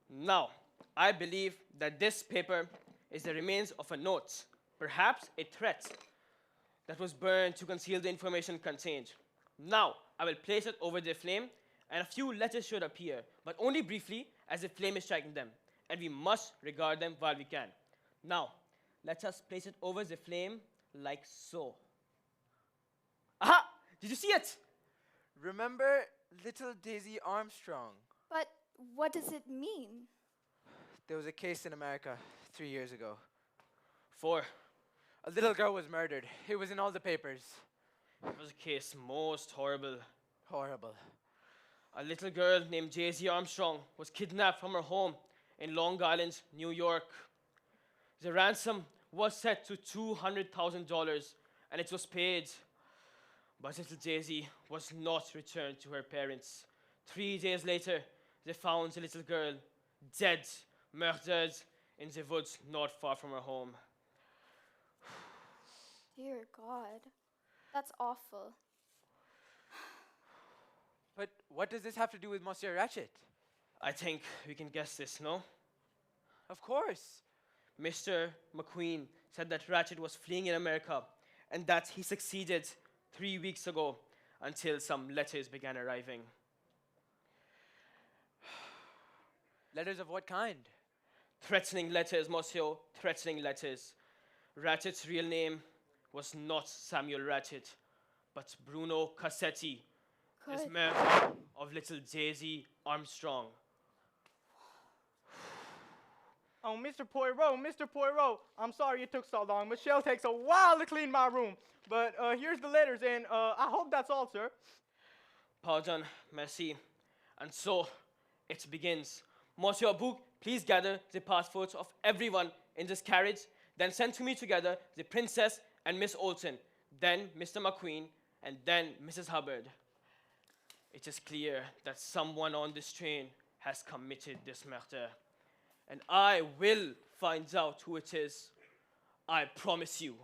Now, I believe that this paper is the remains of a note, perhaps a threat, that was burned to conceal the information contained. Now, I will place it over the flame, and a few letters should appear, but only briefly as the flame is striking them, and we must regard them while we can. Now, let us place it over the flame like so. Aha! Did you see it? Remember little Daisy Armstrong? But what does it mean? There was a case in America 3 years ago. 4. A little girl was murdered. It was in all the papers. It was a case most horrible. Horrible. A little girl named Daisy Armstrong was kidnapped from her home in Long Island, New York. The ransom was set to $200,000, and it was paid. But little Daisy was not returned to her parents. 3 days later, they found the little girl dead, murdered in the woods not far from her home. Dear God. That's awful. But what does this have to do with Monsieur Ratchet? I think we can guess this, no? Of course. Mr. McQueen said that Ratchet was fleeing in America and that he succeeded 3 weeks ago until some letters began arriving. Letters of what kind? Threatening letters, monsieur, threatening letters. Ratchet's real name was not Samuel Ratchet, but Bruno Cassetti, this murder of little Daisy Armstrong. Oh, Mr. Poirot, I'm sorry it took so long. Michelle takes a while to clean my room. But here's the letters, and I hope that's all, sir. Pardon, merci. And so, it begins. Monsieur Bouc, please gather the passports of everyone in this carriage, then send to me together the princess and Miss Olsen, then Mr. McQueen, and then Mrs. Hubbard. It is clear that someone on this train has committed this murder. And I will find out who it is. I promise you.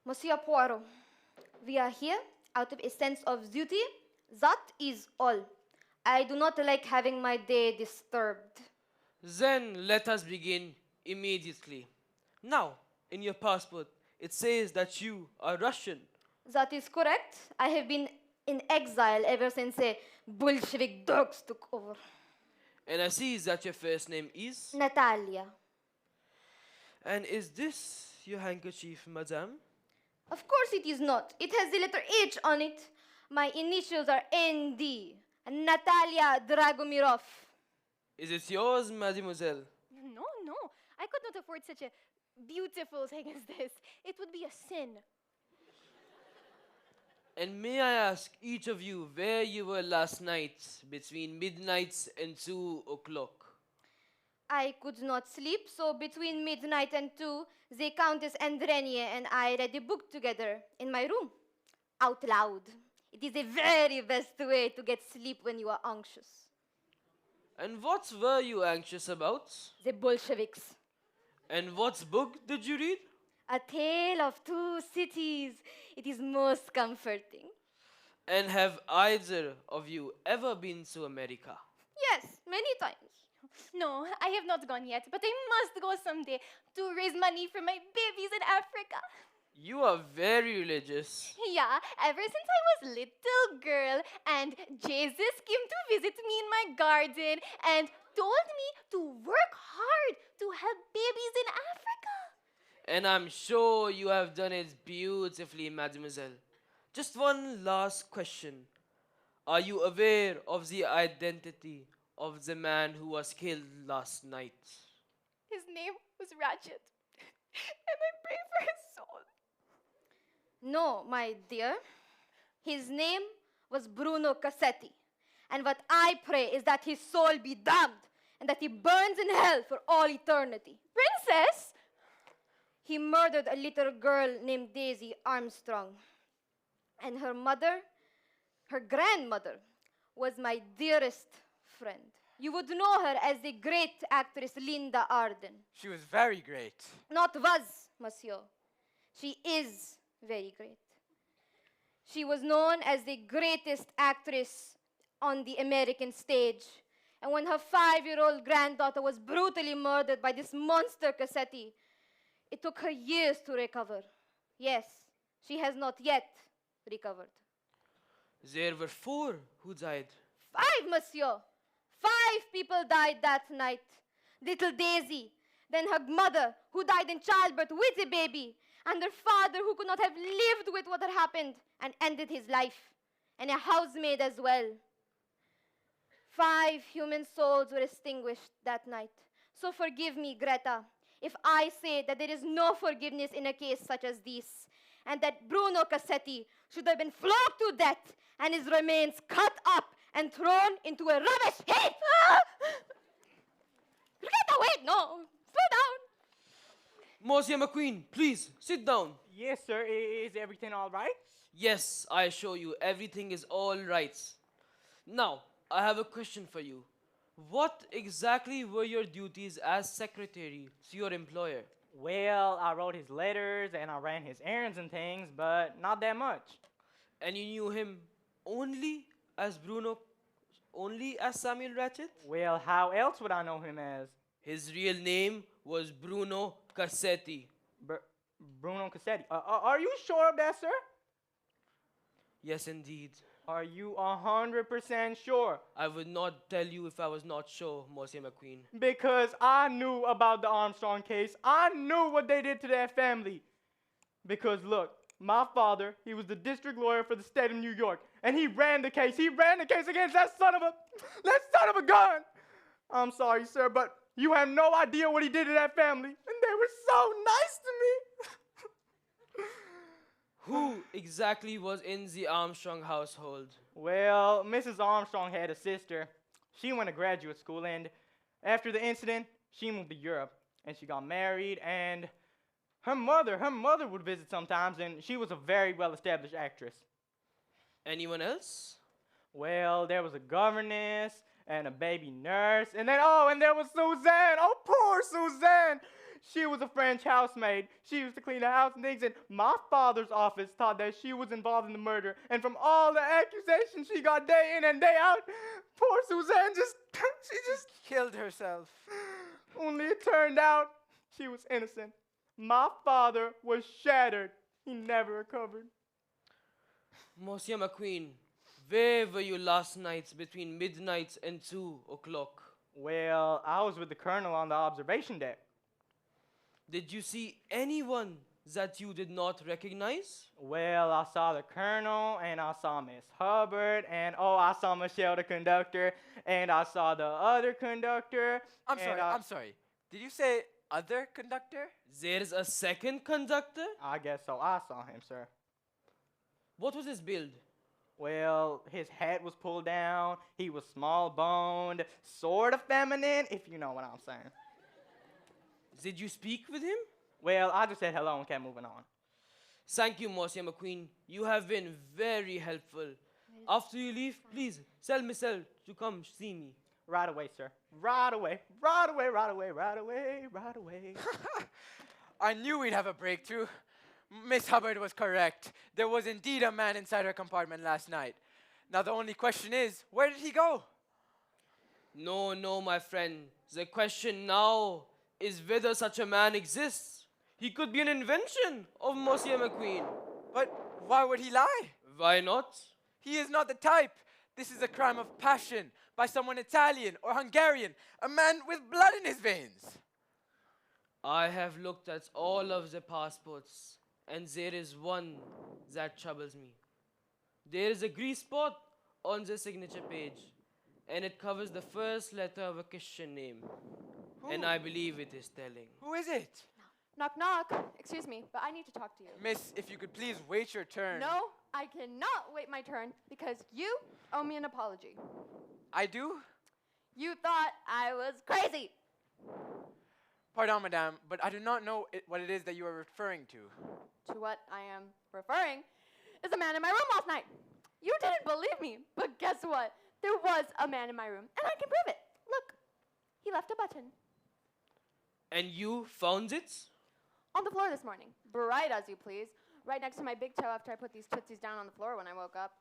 Monsieur Poirot, we are here out of a sense of duty. That is all. I do not like having my day disturbed. Then let us begin immediately. Now, in your passport, it says that you are Russian. That is correct. I have been in exile ever since a Bolshevik dogs took over. And I see that your first name is? Natalia. And is this your handkerchief, madame? Of course it is not. It has the letter H on it. My initials are ND. Natalia Dragomirov. Is it yours, mademoiselle? No. I could not afford such a beautiful thing as this. It would be a sin. And may I ask each of you where you were last night between midnight and 2 o'clock? I could not sleep, so between midnight and 2, the Countess Andrenia and I read a book together in my room, out loud. It is the very best way to get sleep when you are anxious. And what were you anxious about? The Bolsheviks. And what book did you read? A Tale of Two Cities. It is most comforting. And have either of you ever been to America? Yes, many times. No, I have not gone yet, but I must go someday to raise money for my babies in Africa. You are very religious. Yeah, ever since I was little girl, and Jesus came to visit me in my garden and told me to work hard to help babies in Africa. And I'm sure you have done it beautifully, mademoiselle. Just one last question. Are you aware of the identity of the man who was killed last night? His name was Ratchet, and I pray for his soul. No, my dear. His name was Bruno Cassetti. And what I pray is that his soul be damned and that he burns in hell for all eternity. Princess? He murdered a little girl named Daisy Armstrong. And her mother, her grandmother, was my dearest friend. You would know her as the great actress Linda Arden. She was very great. Not was, monsieur. She is very great. She was known as the greatest actress on the American stage. And when her 5-year-old granddaughter was brutally murdered by this monster Cassetti, it took her years to recover. Yes, she has not yet recovered. There were 4 who died. 5, monsieur. 5 people died that night. Little Daisy, then her mother, who died in childbirth with the baby, and her father, who could not have lived with what had happened and ended his life, and a housemaid as well. 5 human souls were extinguished that night. So forgive me, Greta, if I say that there is no forgiveness in a case such as this, and that Bruno Cassetti should have been flogged to death and his remains cut up and thrown into a rubbish heap. Greta, wait, no, slow down. Monsieur McQueen, please, sit down. Yes, sir. Is everything all right? Yes, I assure you, everything is all right. Now, I have a question for you. What exactly were your duties as secretary to your employer? Well, I wrote his letters and I ran his errands and things, but not that much. And you knew him only as Samuel Ratchet? Well, how else would I know him as? His real name was Bruno Cassetti. Bruno Cassetti. Are you sure of that, sir? Yes, indeed. Are you 100% sure? I would not tell you if I was not sure, Monsieur McQueen. Because I knew about the Armstrong case. I knew what they did to that family. Because look, my father, he was the district lawyer for the state of New York, and he ran the case. He ran the case against that son of a gun. I'm sorry, sir, but you have no idea what he did to that family, and they were so nice to me. Who exactly was in the Armstrong household? Well, Mrs. Armstrong had a sister. She went to graduate school, and after the incident, she moved to Europe, and she got married, and her mother would visit sometimes, and she was a very well-established actress. Anyone else? Well, there was a governess and a baby nurse, and then, and there was Suzanne. Oh, poor Suzanne. She was a French housemaid. She used to clean the house and things, and my father's office thought that she was involved in the murder. And from all the accusations she got day in and day out, poor Suzanne she just Killed herself. only it turned out she was innocent. My father was shattered. He never recovered. Monsieur McQueen, where were you last night between midnight and 2 o'clock? Well, I was with the colonel on the observation deck. Did you see anyone that you did not recognize? Well, I saw the colonel, and I saw Miss Hubbard, and I saw Michelle the conductor, and I saw the other conductor. I'm sorry. Did you say other conductor? There's a second conductor? I guess so. I saw him, sir. What was his build? Well, his head was pulled down. He was small-boned, sort of feminine, if you know what I'm saying. Did you speak with him? Well, I just said hello and kept moving on. Thank you, Monsieur McQueen. You have been very helpful. After you leave, please tell Michelle to come see me. Right away, sir. Right away. Right away, right away, right away, right away. I knew we'd have a breakthrough. Miss Hubbard was correct. There was indeed a man inside her compartment last night. Now the only question is, where did he go? No, my friend. The question now is whether such a man exists. He could be an invention of Monsieur McQueen. But why would he lie? Why not? He is not the type. This is a crime of passion by someone Italian or Hungarian, a man with blood in his veins. I have looked at all of the passports, and there is one that troubles me. There is a grease spot on the signature page, and it covers the first letter of a Christian name. Who? And I believe it is telling. Who is it? Knock, knock. Excuse me, but I need to talk to you. Miss, if you could please wait your turn. No, I cannot wait my turn because you owe me an apology. I do? You thought I was crazy. Pardon, madame, but I do not know what it is that you are referring to. To what I am referring is a man in my room last night. You didn't believe me, but guess what? There was a man in my room, and I can prove it. Look, he left a button. And you found it? On the floor this morning, bright as you please, right next to my big toe after I put these tootsies down on the floor when I woke up.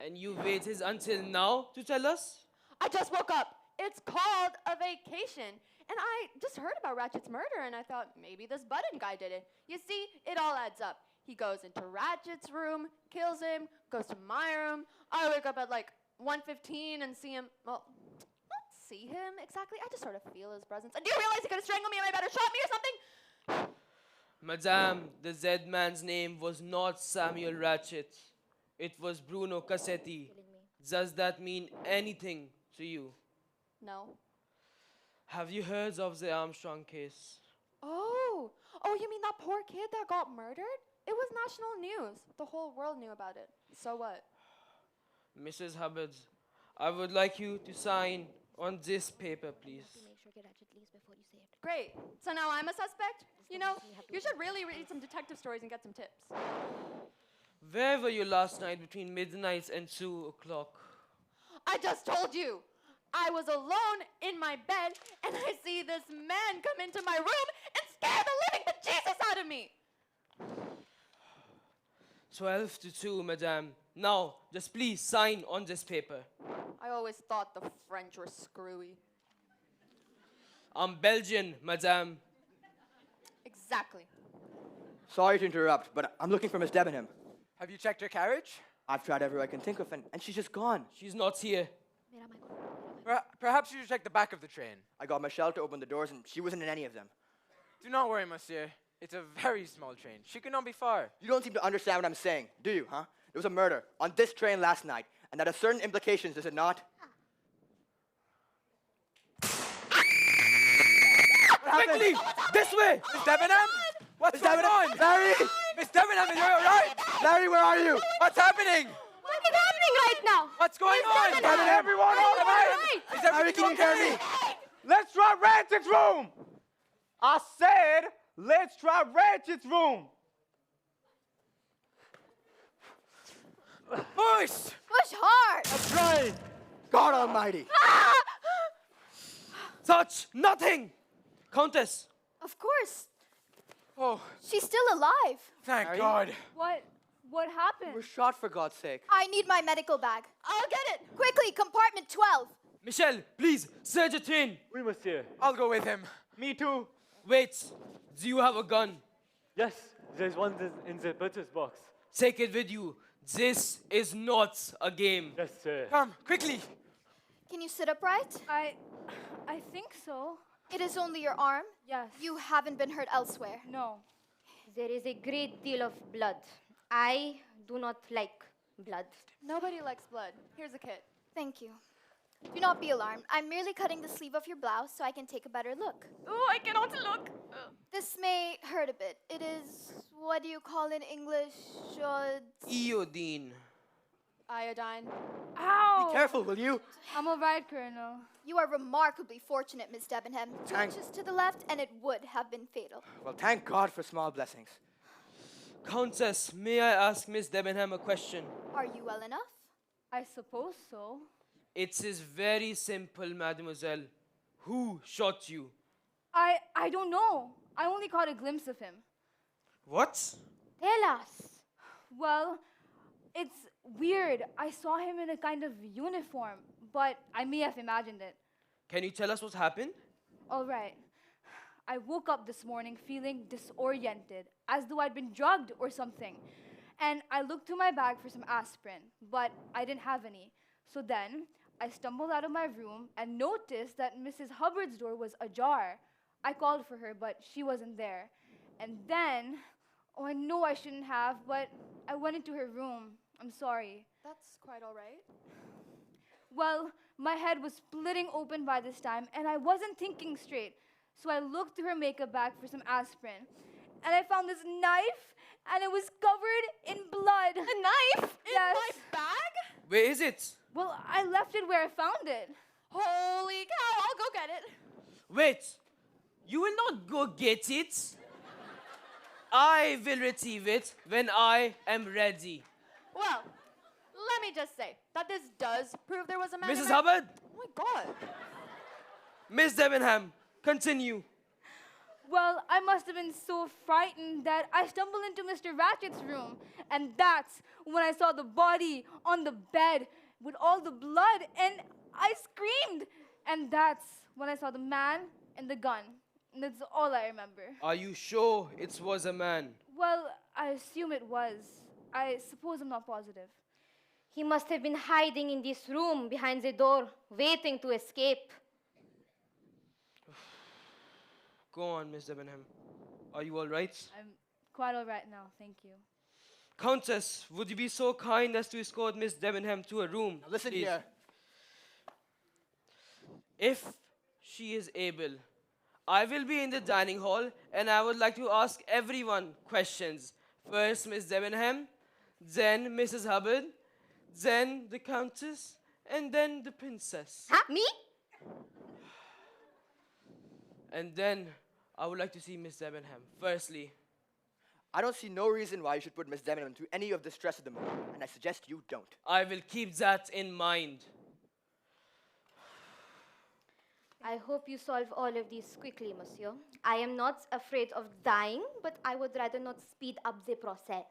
And you waited until now to tell us? I just woke up. It's called a vacation. And I just heard about Ratchet's murder, and I thought maybe this button guy did it. You see, it all adds up. He goes into Ratchet's room, kills him, goes to my room. I wake up at like 1:15 and see him, well, not see him exactly. I just sort of feel his presence. And do you realize he could have strangled me and maybe shot me or something? Madame, the Z man's name was not Samuel Ratchet. It was Bruno Cassetti. Does that mean anything to you? No. Have you heard of the Armstrong case? Oh, you mean that poor kid that got murdered? It was national news. The whole world knew about it. So what? Mrs. Hubbard, I would like you to sign on this paper, please. Great. So now I'm a suspect? You know, you should really read some detective stories and get some tips. Where were you last night between midnight and 2 o'clock? I just told you. I was alone in my bed, and I see this man come into my room and scare the living bejesus out of me. 12 to 2, madame. Now, just please sign on this paper. I always thought the French were screwy. I'm Belgian, madame. Exactly. Sorry to interrupt, but I'm looking for Miss Debenham. Have you checked her carriage? I've tried everywhere I can think of, and she's just gone. She's not here. Perhaps you should check the back of the train. I got Michelle to open the doors, and she wasn't in any of them. Do not worry, monsieur. It's a very small train. She cannot be far. You don't seem to understand what I'm saying, do you, huh? There was a murder on this train last night, and that has certain implications, does it not? Quickly! This way! Miss Debenham? What's going on? Larry! Miss Debenham, are you alright? Larry, where are you? What's happening? What is happening right now? What's going on? Debenham, everyone all right? Is Larry, everything can you hear okay? me? Let's try Ratchet's room! I said, let's try Ratchet's room! Push! Push hard! I'm trying! God almighty! Touch nothing! Countess, Of course. Oh, She's still alive. thank Harry? God. What happened? We're shot, for God's sake. I need my medical bag. I'll get it. Quickly, compartment 12. Michel, please, search a train. Oui, monsieur. I'll go with him. Me too. Wait, do you have a gun? Yes, there's one in the butcher's box. Take it with you. This is not a game. Yes, sir. Come, quickly. Can you sit upright? I think so. It is only your arm. Yes. You haven't been hurt elsewhere. No. There is a great deal of blood. I do not like blood. Nobody likes blood. Here's a kit. Thank you. Do not be alarmed. I'm merely cutting the sleeve of your blouse so I can take a better look. Oh, I cannot look. This may hurt a bit. It is, what do you call in English? Iodine. Iodine. Ow! Be careful, will you? I'm all right, Colonel. You are remarkably fortunate, Miss Debenham. 2 Thank- inches to the left, and it would have been fatal. Well, thank God for small blessings. Countess, may I ask Miss Debenham a question? Are you well enough? I suppose so. It is very simple, mademoiselle. Who shot you? I don't know. I only caught a glimpse of him. What? Tell us. Well, it's weird. I saw him in a kind of uniform, but I may have imagined it. Can you tell us what happened? All right. I woke up this morning feeling disoriented, as though I'd been drugged or something. And I looked through my bag for some aspirin, but I didn't have any. So then, I stumbled out of my room and noticed that Mrs. Hubbard's door was ajar. I called for her, but she wasn't there. And then, oh, I know I shouldn't have, but I went into her room. I'm sorry. That's quite all right. Well, my head was splitting open by this time, and I wasn't thinking straight. So I looked through her makeup bag for some aspirin. And I found this knife, and it was covered in blood. A knife? Yes. In my bag? Where is it? Well, I left it where I found it. Holy cow, I'll go get it. Wait, you will not go get it. I will retrieve it when I am ready. Well, let me just say that this does prove there was a man in Mrs. my- Hubbard, Oh my God. Miss Debenham, continue. Well, I must have been so frightened that I stumbled into Mr. Ratchet's room. And that's when I saw the body on the bed with all the blood, and I screamed. And that's when I saw the man and the gun. And that's all I remember. Are you sure it was a man? Well, I assume it was. I suppose I'm not positive. He must have been hiding in this room behind the door, waiting to escape. Go on, Miss Debenham. Are you all right? I'm quite all right now, thank you. Countess, would you be so kind as to escort Miss Debenham to her room? Now listen please? here. If she is able, I will be in the dining hall and I would like to ask everyone questions. First, Miss Debenham, then Mrs. Hubbard, then the Countess, and then the Princess. Huh? Me? And then I would like to see Miss Debenham. Firstly, I don't see no reason why you should put Miss Debenham through any of the stress of the moment, and I suggest you don't. I will keep that in mind. I hope you solve all of these quickly, monsieur. I am not afraid of dying, but I would rather not speed up the process.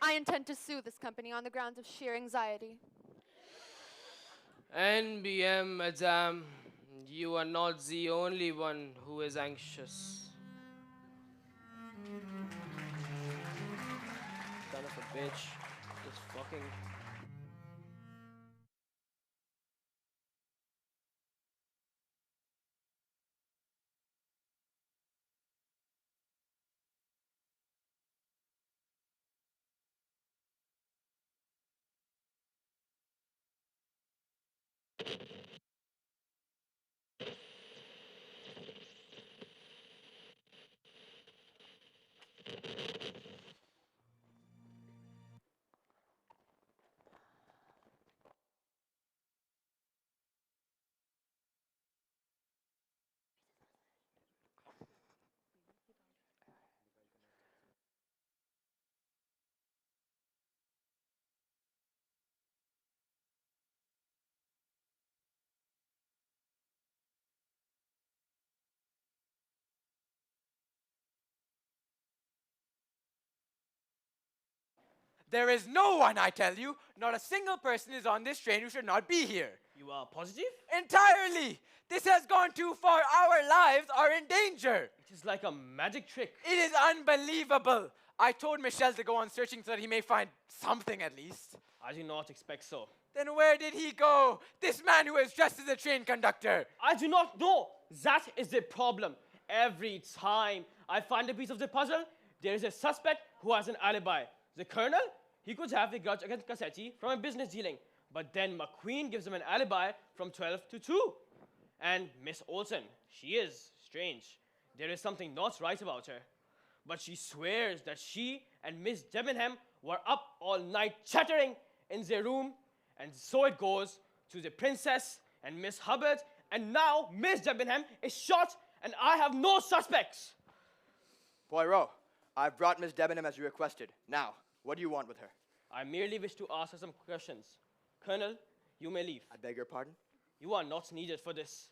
I intend to sue this company on the grounds of sheer anxiety. NBM, madame, you are not the only one who is anxious. Son of a bitch. Just fucking... There is no one, I tell you. Not a single person is on this train who should not be here. You are positive? Entirely. This has gone too far. Our lives are in danger. It is like a magic trick. It is unbelievable. I told Michel to go on searching so that he may find something at least. I do not expect so. Then where did he go? This man who is dressed as a train conductor. I do not know. That is the problem. Every time I find a piece of the puzzle, there is a suspect who has an alibi. The colonel, he could have a grudge against Cassetti from a business dealing. But then McQueen gives him an alibi from 12 to 2. And Miss Olsen, she is strange. There is something not right about her. But she swears that she and Miss Debenham were up all night chattering in their room. And so it goes to the princess and Miss Hubbard. And now Miss Debenham is shot and I have no suspects. Poirot, I've brought Miss Debenham as you requested. Now, what do you want with her? I merely wish to ask her some questions. Colonel, you may leave. I beg your pardon? You are not needed for this.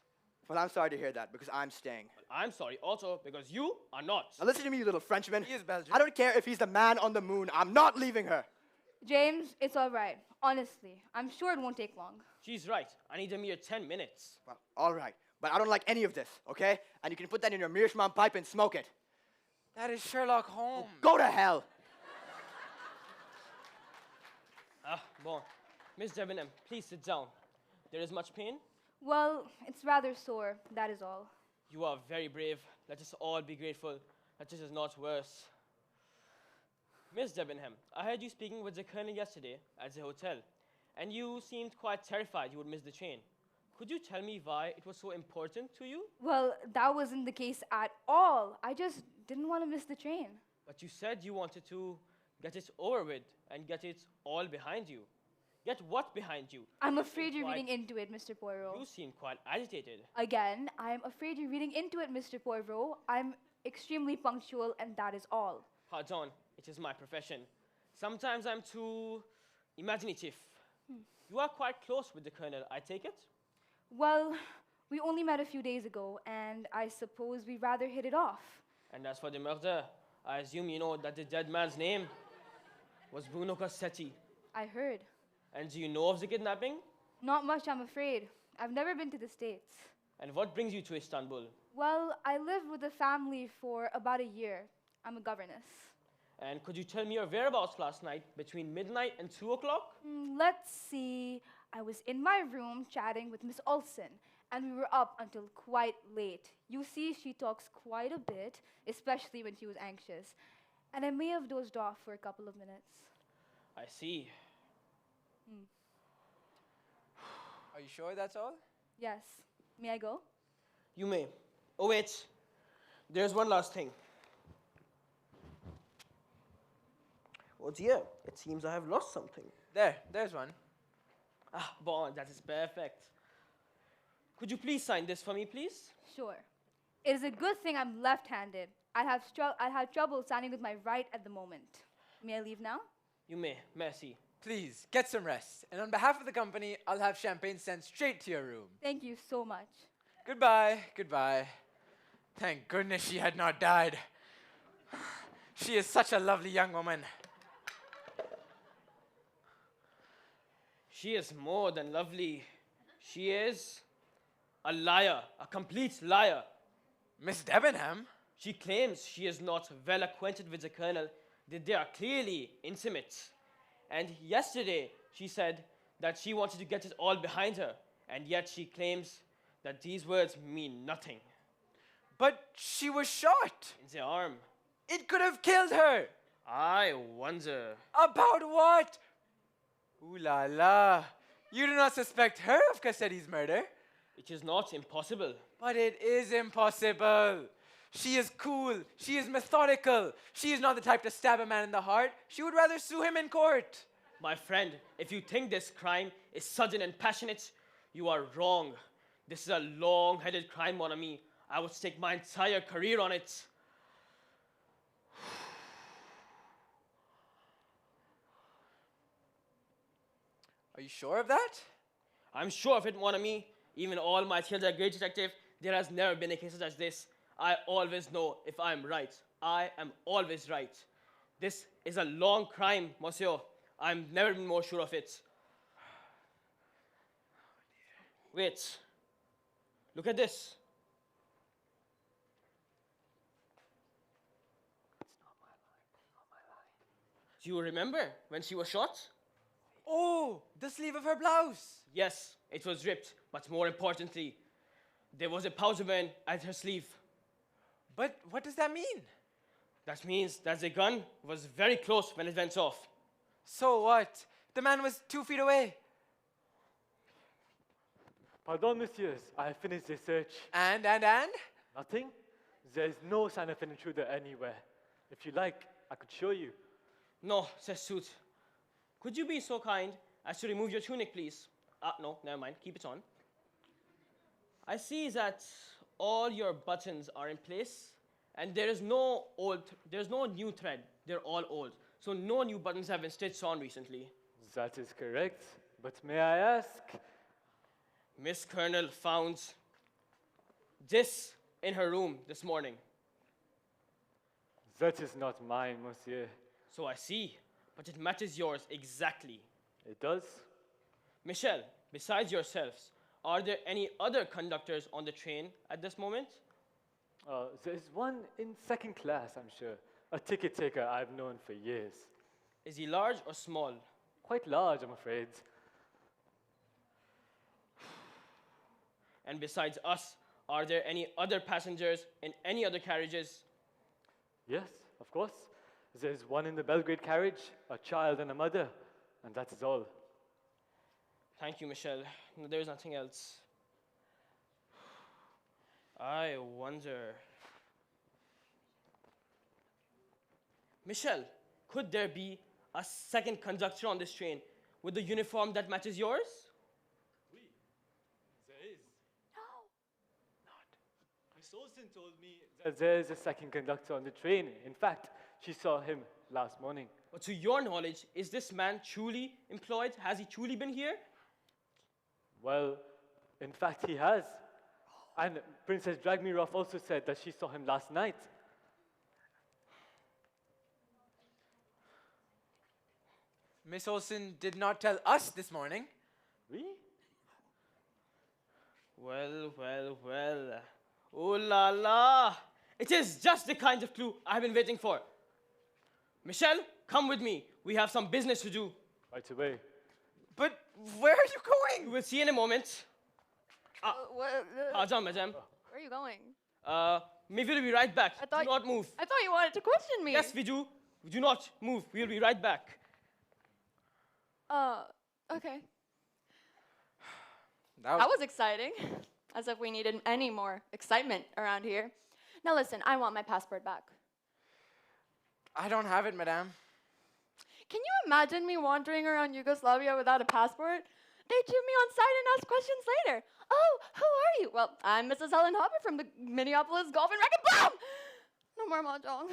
Well, I'm sorry to hear that, because I'm staying. I'm sorry also, because you are not. Now listen to me, you little Frenchman. He is Belgian. I don't care if he's the man on the moon. I'm not leaving her. James, it's all right. Honestly, I'm sure it won't take long. She's right. I need a mere 10 minutes. Well, all right. But I don't like any of this, okay? And you can put that in your Meerschaum pipe and smoke it. That is Sherlock Holmes. Go to hell. Bon. Miss Debenham, please sit down. There is much pain? Well, it's rather sore, that is all. You are very brave. Let us all be grateful that this is not worse. Miss Debenham, I heard you speaking with the colonel yesterday at the hotel, and you seemed quite terrified you would miss the train. Could you tell me why it was so important to you? Well, that wasn't the case at all. I just didn't want to miss the train. But you said you wanted to get it over with and get it all behind you. Get what behind you? I'm afraid you're reading into it, Mr. Poirot. You seem quite agitated. Again, I'm afraid you're reading into it, Mr. Poirot. I'm extremely punctual, and that is all. Pardon, it is my profession. Sometimes I'm too imaginative. You are quite close with the colonel, I take it? Well, we only met a few days ago, and I suppose we rather hit it off. And as for the murder, I assume you know that the dead man's name was Bruno Cassetti. I heard. And do you know of the kidnapping? Not much, I'm afraid. I've never been to the States. And what brings you to Istanbul? Well, I lived with a family for about a year. I'm a governess. And could you tell me your whereabouts last night between midnight and 2 o'clock? Let's see. I was in my room chatting with Miss Olsen, and we were up until quite late. You see, she talks quite a bit, especially when she was anxious. And I may have dozed off for a couple of minutes. I see. Are you sure that's all? Yes. May I go? You may. Oh, wait. There's one last thing. Oh dear, it seems I have lost something. There's one. Bon, that is perfect. Could you please sign this for me, please? Sure. It is a good thing I'm left-handed. I'd have trouble signing with my right at the moment. May I leave now? You may. Merci. Please, get some rest. And on behalf of the company, I'll have champagne sent straight to your room. Thank you so much. Goodbye, goodbye. Thank goodness she had not died. She is such a lovely young woman. She is more than lovely. She is a liar, a complete liar. Miss Debenham? She claims she is not well acquainted with the colonel, that they are clearly intimate. And yesterday, she said that she wanted to get it all behind her, and yet she claims that these words mean nothing. But she was shot. In the arm. It could have killed her. I wonder. About what? Ooh la la. You do not suspect her of Cassetti's murder? It is not impossible. But it is impossible. She is cool. She is methodical. She is not the type to stab a man in the heart. She would rather sue him in court. My friend, if you think this crime is sudden and passionate, you are wrong. This is a long-headed crime, mon ami. I would stake my entire career on it. Are you sure of that? I'm sure of it, mon ami. Even all my tales are great detective. There has never been a case such as this. I always know if I am right. I am always right. This is a long crime, monsieur. I've never been more sure of it. Wait. Look at this. Do you remember when she was shot? Oh, the sleeve of her blouse. Yes, it was ripped, but more importantly, there was a powder burn at her sleeve. But what does that mean? That means that the gun was very close when it went off. So what? The man was 2 feet away. Pardon, messieurs. I have finished the search. And? Nothing? There is no sign of an intruder anywhere. If you like, I could show you. No, says Suit. Could you be so kind as to remove your tunic, please? No, never mind. Keep it on. I see that all your buttons are in place, and there's no new thread. They're all old. So no new buttons have been stitched on recently. That is correct. But may I ask? Miss Colonel found this in her room this morning. That is not mine, monsieur. So I see, but it matches yours exactly. It does? Michelle, besides yourselves, are there any other conductors on the train at this moment? There is one in second class, I'm sure. A ticket taker I've known for years. Is he large or small? Quite large, I'm afraid. And besides us, are there any other passengers in any other carriages? Yes, of course. There's one in the Belgrade carriage, a child and a mother, and that is all. Thank you, Michelle. No, there's nothing else. I wonder... Michelle, could there be a second conductor on this train with a uniform that matches yours? Oui, there is. No. Miss Olsen told me that there is a second conductor on the train. In fact, she saw him last morning. But to your knowledge, is this man truly employed? Has he truly been here? Well, in fact, he has. And Princess Dragmirov also said that she saw him last night. Miss Olsen did not tell us this morning. Oui? Well. Ooh la la! It is just the kind of clue I've been waiting for. Michelle, come with me. We have some business to do. Right away. But where are you going? You will see in a moment. Pardon, madame. Where are you going? We will be right back. Do not move. I thought you wanted to question me. Yes, we do. Do not move. We will be right back. Okay. That was exciting. As if we needed any more excitement around here. Now listen, I want my passport back. I don't have it, madame. Can you imagine me wandering around Yugoslavia without a passport? They'd shoot me on sight and ask questions later. Oh, who are you? Well, I'm Mrs. Helen Hopper from the Minneapolis Golf and Racquet. Boom! No more mahjong.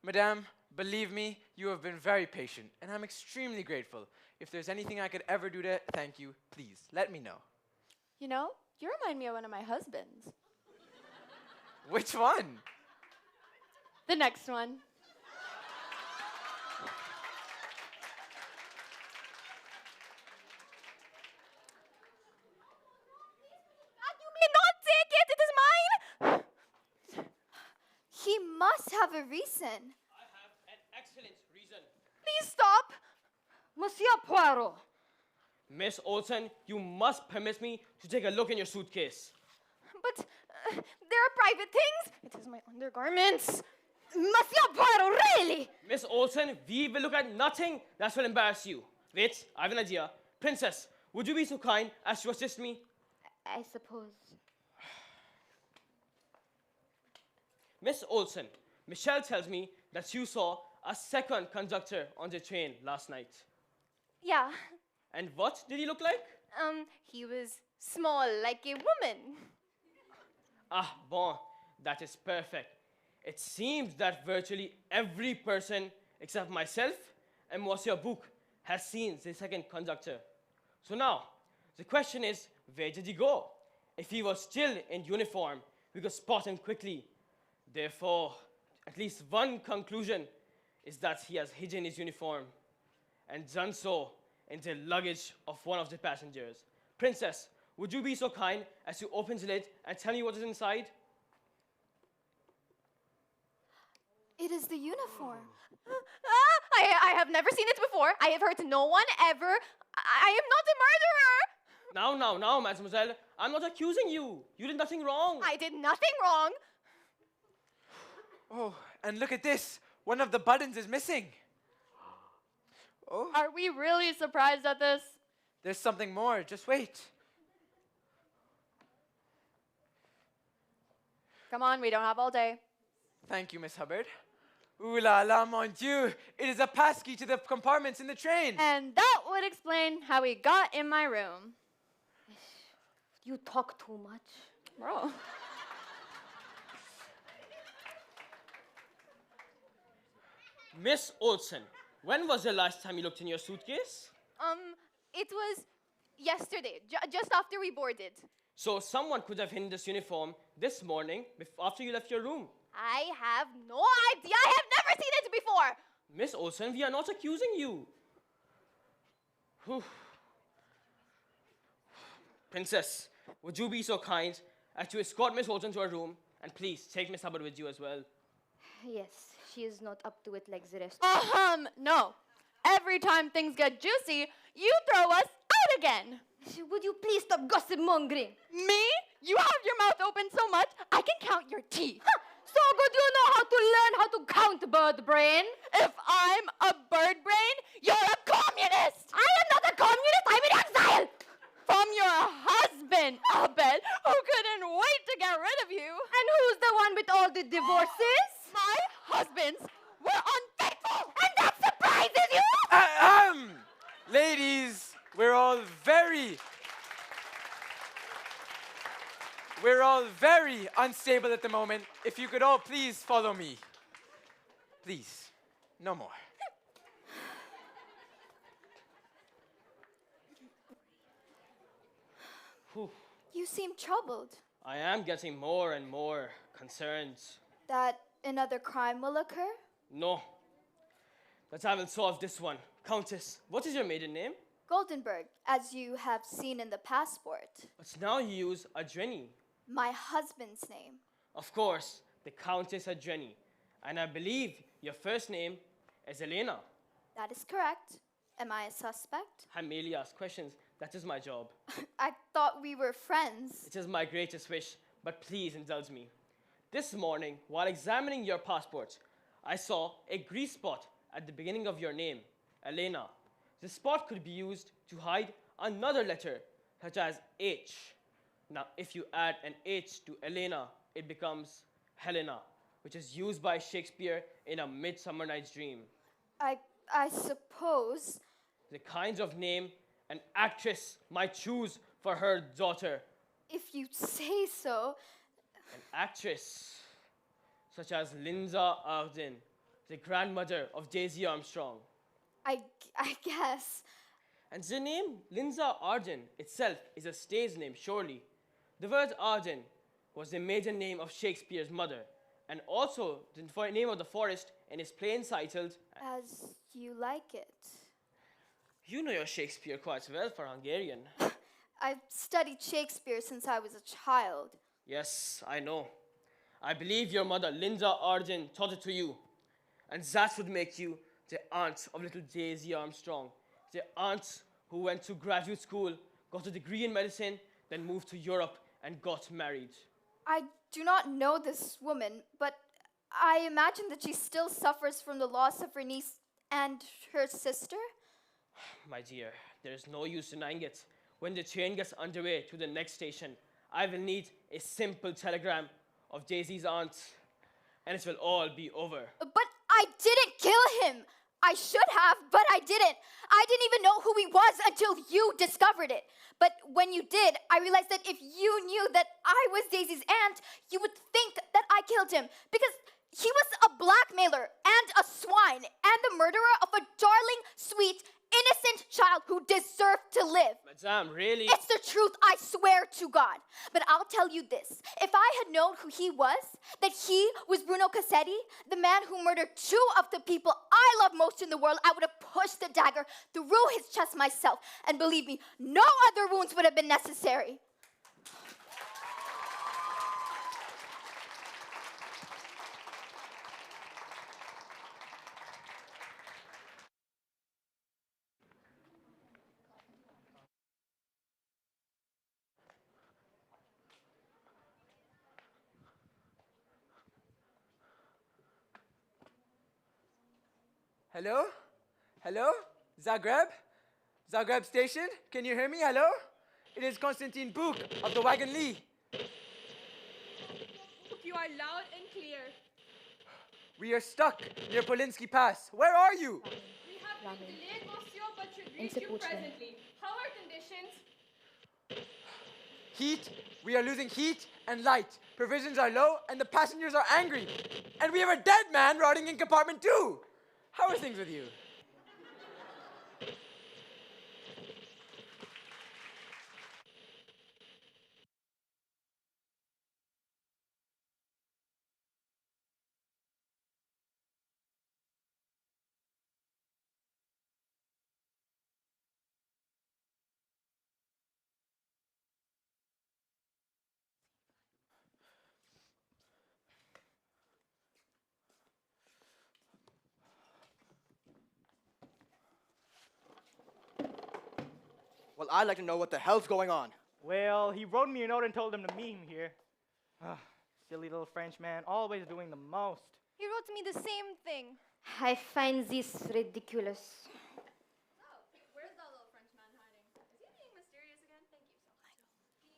Madame, believe me, you have been very patient, and I'm extremely grateful. If there's anything I could ever do to thank you, please, let me know. You know, you remind me of one of my husbands. Which one? The next one. You may not take it. It is mine. He must have a reason. I have an excellent reason. Please stop. Monsieur Poirot. Miss Olsen, you must permit me to take a look in your suitcase. But there are private things. It is my undergarments. Monsieur Poirot, really? Miss Olsen, we will look at nothing that will embarrass you. Wait, I have an idea. Princess, would you be so kind as to assist me? I suppose. Miss Olsen, Michelle tells me that you saw a second conductor on the train last night. Yeah. And what did he look like? He was small like a woman. Ah, bon, that is perfect. It seems that virtually every person except myself and Monsieur Bouc has seen the second conductor. So now, the question is, where did he go? If he was still in uniform, we could spot him quickly. Therefore, At least one conclusion is that he has hidden his uniform and done so in the luggage of one of the passengers. Princess, would you be so kind as to open the lid and tell me what is inside? It is the uniform. I have never seen it before. I have heard no one ever. I am not a murderer. Now, mademoiselle, I'm not accusing you. You did nothing wrong. I did nothing wrong. Oh, and look at this. One of the buttons is missing. Oh, Are we really surprised at this? there's something more. Just wait. Come on, we don't have all day. Thank you, Miss Hubbard. Ooh la la, mon Dieu. It is a passkey to the compartments in the train. And that would explain how we got in my room. You talk too much. Bro. Miss Olsen, when was the last time you looked in your suitcase? It was yesterday, just after we boarded. So someone could have hidden this uniform this morning after you left your room. I have no idea. I have never seen it before. Miss Olsen, we are not accusing you. Whew. Princess, would you be so kind as to escort Miss Olsen to her room and please take Miss Hubbard with you as well? Yes, she is not up to it like the rest. No. Every time things get juicy, you throw us out again. Would you please stop gossip mongering? Me? You have your mouth open so much, I can count your teeth. So good you know how to learn how to count, bird brain. If I'm a bird brain, you're a communist. I am not a communist, I'm in exile. From your husband, Abed, who couldn't wait to get rid of you. And who's the one with all the divorces? My husbands were unfaithful. And that surprises you? Ladies, we're all very unstable at the moment. If you could all please follow me. Please, no more. You seem troubled. I am getting more and more concerned. That another crime will occur? No, that I will solve this one. Countess, what is your maiden name? Goldenberg, as you have seen in the passport. But now you use Adreni. My husband's name. Of course, the Countess Adreni. And I believe your first name is Elena. That is correct. Am I a suspect? I merely ask questions. That is my job. I thought we were friends. It is my greatest wish, but please indulge me. This morning, while examining your passport, I saw a grease spot at the beginning of your name, Elena. The spot could be used to hide another letter, such as H. Now, if you add an H to Elena, it becomes Helena, which is used by Shakespeare in A Midsummer Night's Dream. I suppose. The kinds of name an actress might choose for her daughter. If you say so. An actress such as Linda Arden, the grandmother of Daisy Armstrong. I guess. And the name Linda Arden itself is a stage name, surely. The word Arden was the maiden name of Shakespeare's mother, and also the name of the forest in his play entitled As You Like It. You know your Shakespeare quite well for Hungarian. I've studied Shakespeare since I was a child. Yes, I know. I believe your mother, Linda Arden, taught it to you. And that would make you the aunt of little Daisy Armstrong. The aunt who went to graduate school, got a degree in medicine, then moved to Europe and got married. I do not know this woman, but I imagine that she still suffers from the loss of her niece and her sister. My dear, there is no use denying it. When the train gets underway to the next station, I will need a simple telegram of Daisy's aunt, and it will all be over. But I didn't kill him. I should have, but I didn't. I didn't even know who he was until you discovered it. But when you did, I realized that if you knew that I was Daisy's aunt, you would think that I killed him. Because he was a blackmailer and a swine and the murderer of a darling, sweet, innocent child who deserved to live. Madame, really? It's the truth, I swear to God. But I'll tell you this. If I had known who he was, that he was Bruno Cassetti, the man who murdered two of the people I love most in the world, I would have pushed the dagger through his chest myself. And believe me, no other wounds would have been necessary. Hello? Hello? Zagreb? Zagreb station? Can you hear me? Hello? It is Konstantin Buk of the Wagon Lee. You are loud and clear. We are stuck near Polinsky Pass. Where are you? We have been delayed, monsieur, but should reach you presently. How are conditions? Heat. We are losing heat and light. Provisions are low and the passengers are angry. And we have a dead man rotting in compartment 2. How are things with you? Well, I'd like to know what the hell's going on. Well, he wrote me a note and told him to meet him here. Silly little Frenchman, always doing the most. He wrote me the same thing. I find this ridiculous. Where's that little Frenchman hiding? Is he being mysterious again? Thank you so much.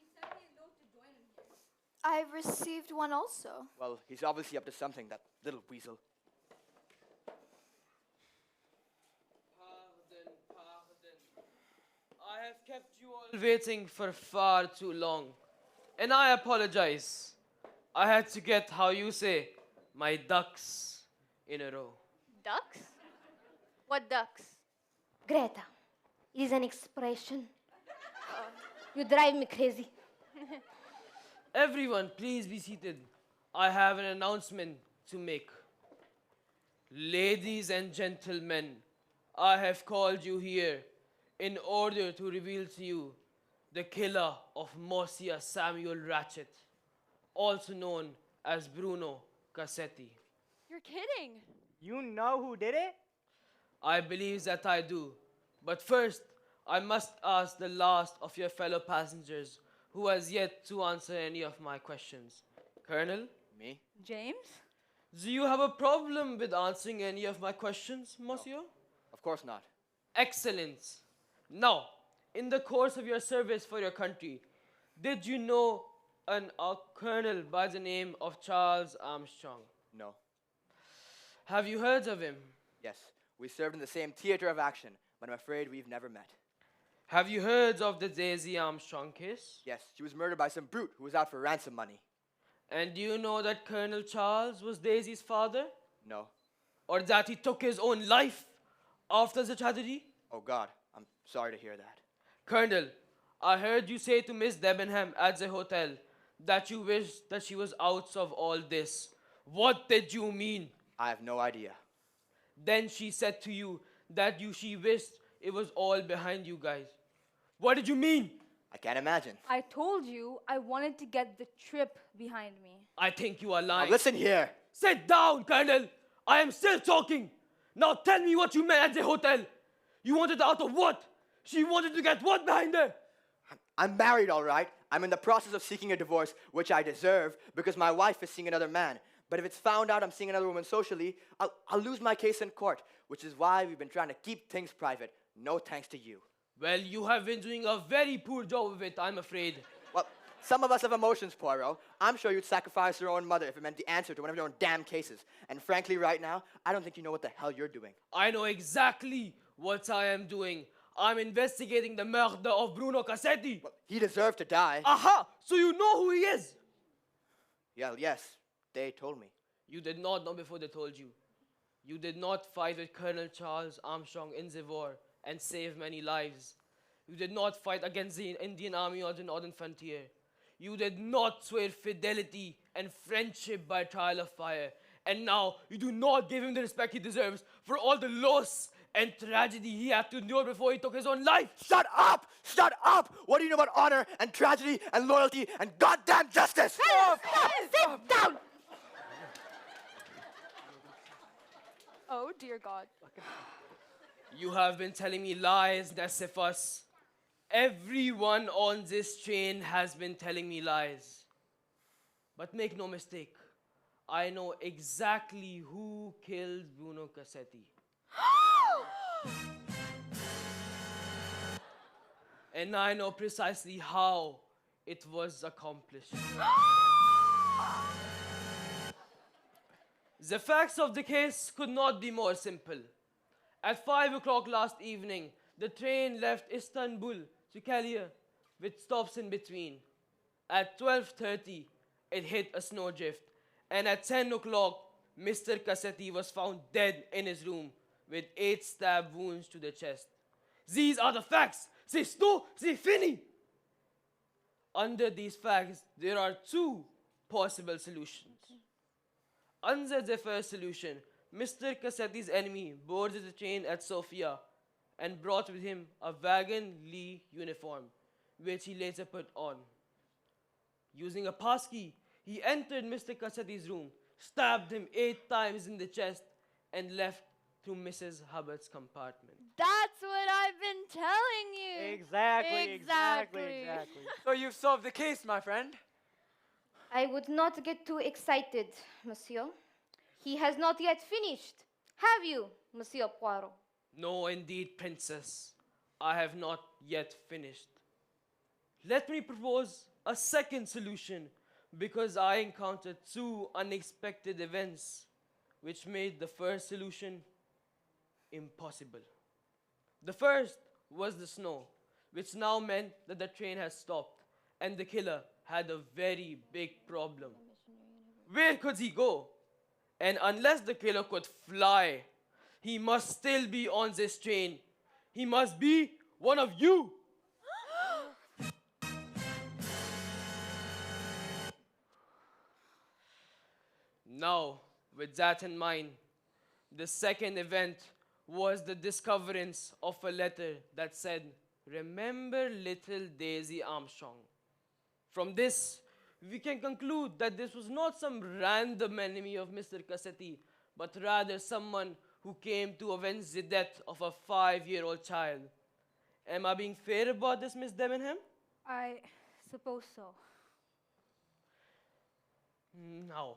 He sent me a note to join him here. I received one also. Well, he's obviously up to something, that little weasel. Pardon. I have kept you all waiting for far too long. And I apologize. I had to get, how you say, my ducks in a row. Ducks? What ducks? Greta, it is an expression. You drive me crazy. Everyone, please be seated. I have an announcement to make. Ladies and gentlemen, I have called you here in order to reveal to you the killer of Marcia Samuel Ratchet, also known as Bruno Cassetti. You're kidding. You know who did it? I believe that I do. But first, I must ask the last of your fellow passengers who has yet to answer any of my questions. Colonel? Me? James? Do you have a problem with answering any of my questions, monsieur? Of course not. Excellent. Now, in the course of your service for your country, did you know a colonel by the name of Charles Armstrong? No. Have you heard of him? Yes, we served in the same theater of action, but I'm afraid we've never met. Have you heard of the Daisy Armstrong case? Yes, she was murdered by some brute who was out for ransom money. And do you know that Colonel Charles was Daisy's father? No. Or that he took his own life after the tragedy? Oh God, I'm sorry to hear that. Colonel, I heard you say to Miss Debenham at the hotel that you wished that she was out of all this. What did you mean? I have no idea. Then she said to you that she wished it was all behind you guys. What did you mean? I can't imagine. I told you I wanted to get the trip behind me. I think you are lying. Now listen here. Sit down, Colonel. I am still talking. Now tell me what you meant at the hotel. You wanted out of what? She wanted to get what behind her? I'm married, all right. I'm in the process of seeking a divorce, which I deserve because my wife is seeing another man. But if it's found out I'm seeing another woman socially, I'll lose my case in court, which is why we've been trying to keep things private. No thanks to you. Well, you have been doing a very poor job of it, I'm afraid. Well, some of us have emotions, Poirot. I'm sure you'd sacrifice your own mother if it meant the answer to one of your own damn cases. And frankly, right now, I don't think you know what the hell you're doing. I know exactly what I am doing. I'm investigating the murder of Bruno Cassetti. Well, he deserved to die. Aha! So you know who he is? Yeah, yes, they told me. You did not know before they told you. You did not fight with Colonel Charles Armstrong in the war, and save many lives. You did not fight against the Indian army on the northern frontier. You did not swear fidelity and friendship by trial of fire. And now you do not give him the respect he deserves for all the loss and tragedy he had to endure before he took his own life. Shut up! Shut up! What do you know about honor and tragedy and loyalty and goddamn justice? Sit down! Oh, dear God. You have been telling me lies, Nasifas. Everyone on this train has been telling me lies. But make no mistake, I know exactly who killed Bruno Cassetti. And I know precisely how it was accomplished. The facts of the case could not be more simple. At 5 o'clock last evening, the train left Istanbul to Kalia, with stops in between. At 12:30, it hit a snowdrift, and at 10 o'clock, Mr. Cassetti was found dead in his room with 8 stab wounds to the chest. These are the facts. C'est tout, c'est fini. Under these facts, there are 2 possible solutions. Under the first solution, Mr. Cassetti's enemy boarded the train at Sofia and brought with him a Wagon Lee uniform, which he later put on. Using a passkey, he entered Mr. Cassetti's room, stabbed him 8 times in the chest, and left through Mrs. Hubbard's compartment. That's what I've been telling you. Exactly. So you've solved the case, my friend. I would not get too excited, monsieur. He has not yet finished. Have you, Monsieur Poirot? No, indeed, princess. I have not yet finished. Let me propose a second solution, because I encountered 2 unexpected events which made the first solution impossible. The first was the snow, which now meant that the train had stopped and the killer had a very big problem. Where could he go? And unless the killer could fly, he must still be on this train. He must be one of you. Now, with that in mind, the second event was the discoverance of a letter that said, "Remember little Daisy Armstrong." From this, we can conclude that this was not some random enemy of Mr. Cassetti, but rather someone who came to avenge the death of a 5-year-old child. Am I being fair about this, Miss Debenham? I suppose so. Now,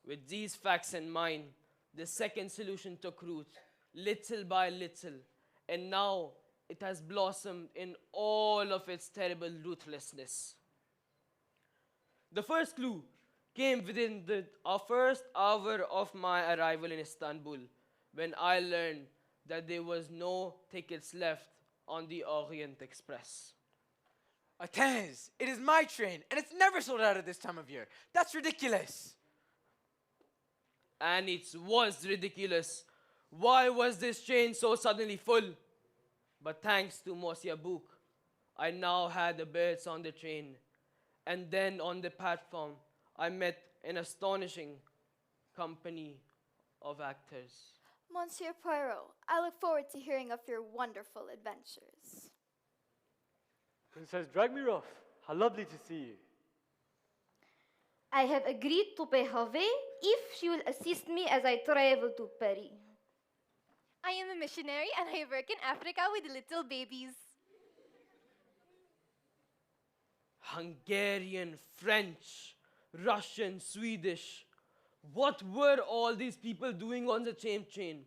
with these facts in mind, the second solution took root, little by little, and now it has blossomed in all of its terrible ruthlessness. The first clue came within our first hour of my arrival in Istanbul, when I learned that there was no tickets left on the Orient Express. Attends, it is my train, and it's never sold out at this time of year. That's ridiculous. And it was ridiculous. Why was this train so suddenly full? But thanks to Monsieur Book, I now had the berths on the train. And then on the platform, I met an astonishing company of actors. Monsieur Poirot, I look forward to hearing of your wonderful adventures. Princess Dragmirov, how lovely to see you. I have agreed to pay Hervé if she will assist me as I travel to Paris. I am a missionary and I work in Africa with little babies. Hungarian, French, Russian, Swedish. What were all these people doing on the same train?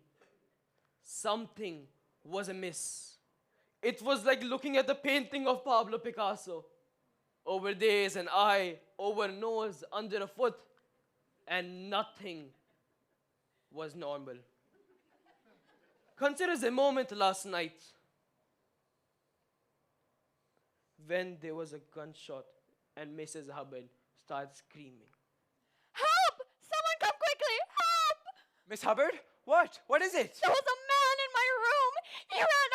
Something was amiss. It was like looking at the painting of Pablo Picasso. Over there is an eye, over a nose, under a foot, and nothing was normal. Consider the moment last night when there was a gunshot and Mrs. Hubbard started screaming. Help! Someone come quickly! Help! Miss Hubbard? What? What is it? There was a man in my room. He ran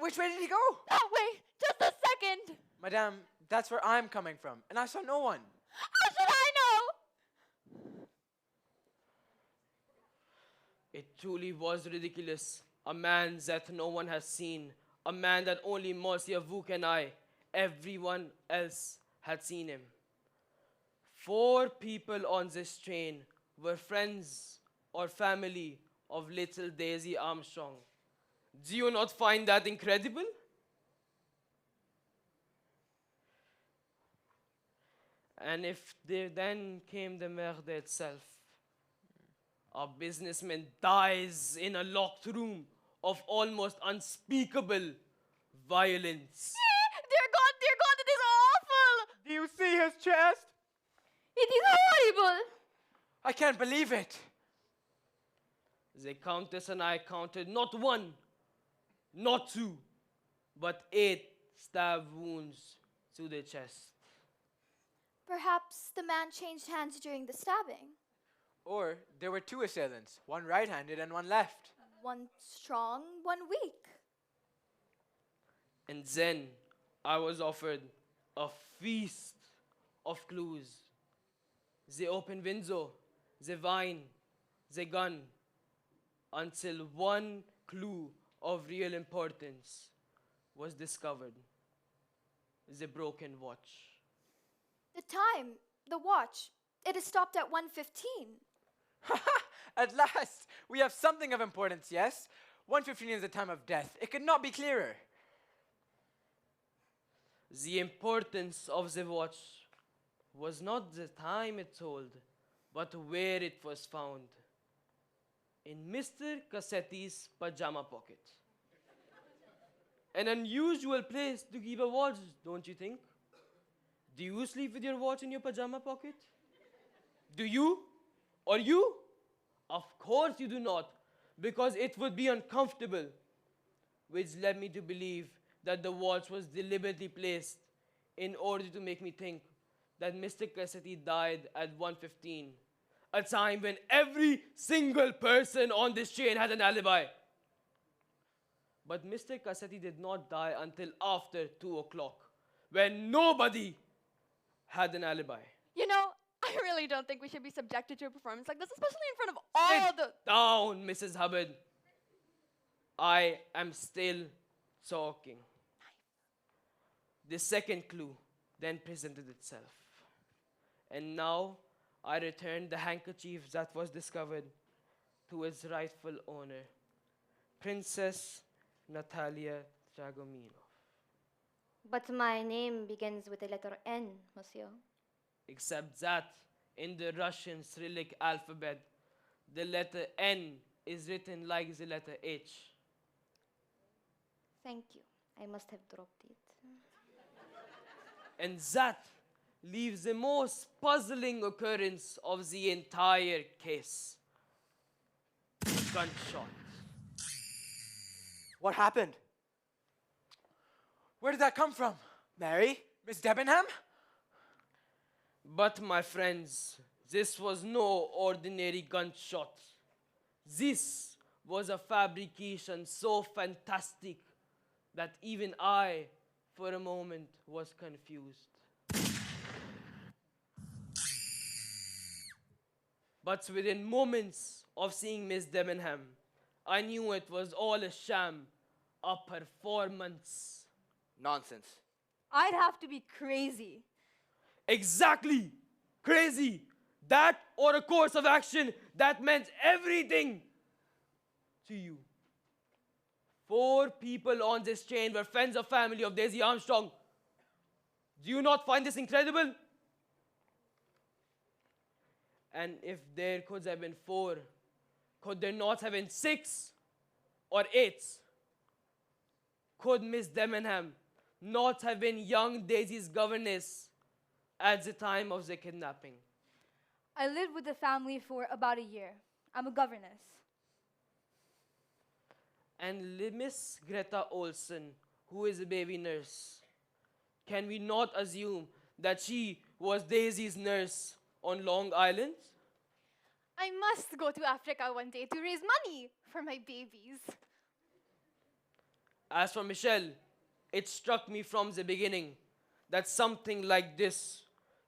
Which way did he go? That way! Just a second! Madame, that's where I'm coming from, and I saw no one. How should I know? It truly was ridiculous. A man that no one has seen. A man that only Monsieur Vuk and I, everyone else, had seen him. 4 people on this train were friends or family of little Daisy Armstrong. Do you not find that incredible? And if there then came the murder itself, a businessman dies in a locked room of almost unspeakable violence. Dear God, it is awful! Do you see his chest? It is horrible! I can't believe it. The Countess and I counted not 1, not 2, but 8 stab wounds to the chest. Perhaps the man changed hands during the stabbing. Or there were 2 assailants, one right-handed and one left. One strong, one weak. And then I was offered a feast of clues. The open window, the vine, the gun, until one clue of real importance was discovered. The broken watch. The time, the watch, it is stopped at 1:15. At last, we have something of importance, yes? 1:15 is the time of death. It could not be clearer. The importance of the watch was not the time it told, but where it was found. In Mr. Cassetti's pajama pocket. An unusual place to keep a watch, don't you think? Do you sleep with your watch in your pajama pocket? Do you? Or you? Of course you do not, because it would be uncomfortable. Which led me to believe that the watch was deliberately placed in order to make me think that Mr. Cassetti died at 1:15, a time when every single person on this train had an alibi. But Mr. Cassetti did not die until after 2 o'clock, when nobody had an alibi. You know, I really don't think we should be subjected to a performance like this, especially in front of all the... Down, Mrs. Hubbard. I am still talking. The second clue then presented itself. And now I returned the handkerchief that was discovered to its rightful owner, Princess Natalia Dragominov. But my name begins with the letter N, monsieur. Except that in the Russian Cyrillic alphabet, the letter N is written like the letter H. Thank you. I must have dropped it. And that leaves the most puzzling occurrence of the entire case. Gunshot. What happened? Where did that come from? Mary? Miss Debenham? But my friends, this was no ordinary gunshot. This was a fabrication so fantastic that even I, for a moment, was confused. But within moments of seeing Miss Debenham, I knew it was all a sham, a performance. Nonsense. I'd have to be crazy. Exactly! Crazy! That or a course of action that meant everything to you. 4 people on this train were friends or family of Daisy Armstrong. Do you not find this incredible? And if there could have been 4, could there not have been 6 or 8? Could Miss Debenham not have been young Daisy's governess at the time of the kidnapping? I lived with the family for about a year. I'm a governess. And Miss Greta Olson, who is a baby nurse, can we not assume that she was Daisy's nurse on Long Island? I must go to Africa one day to raise money for my babies. As for Michelle, it struck me from the beginning that something like this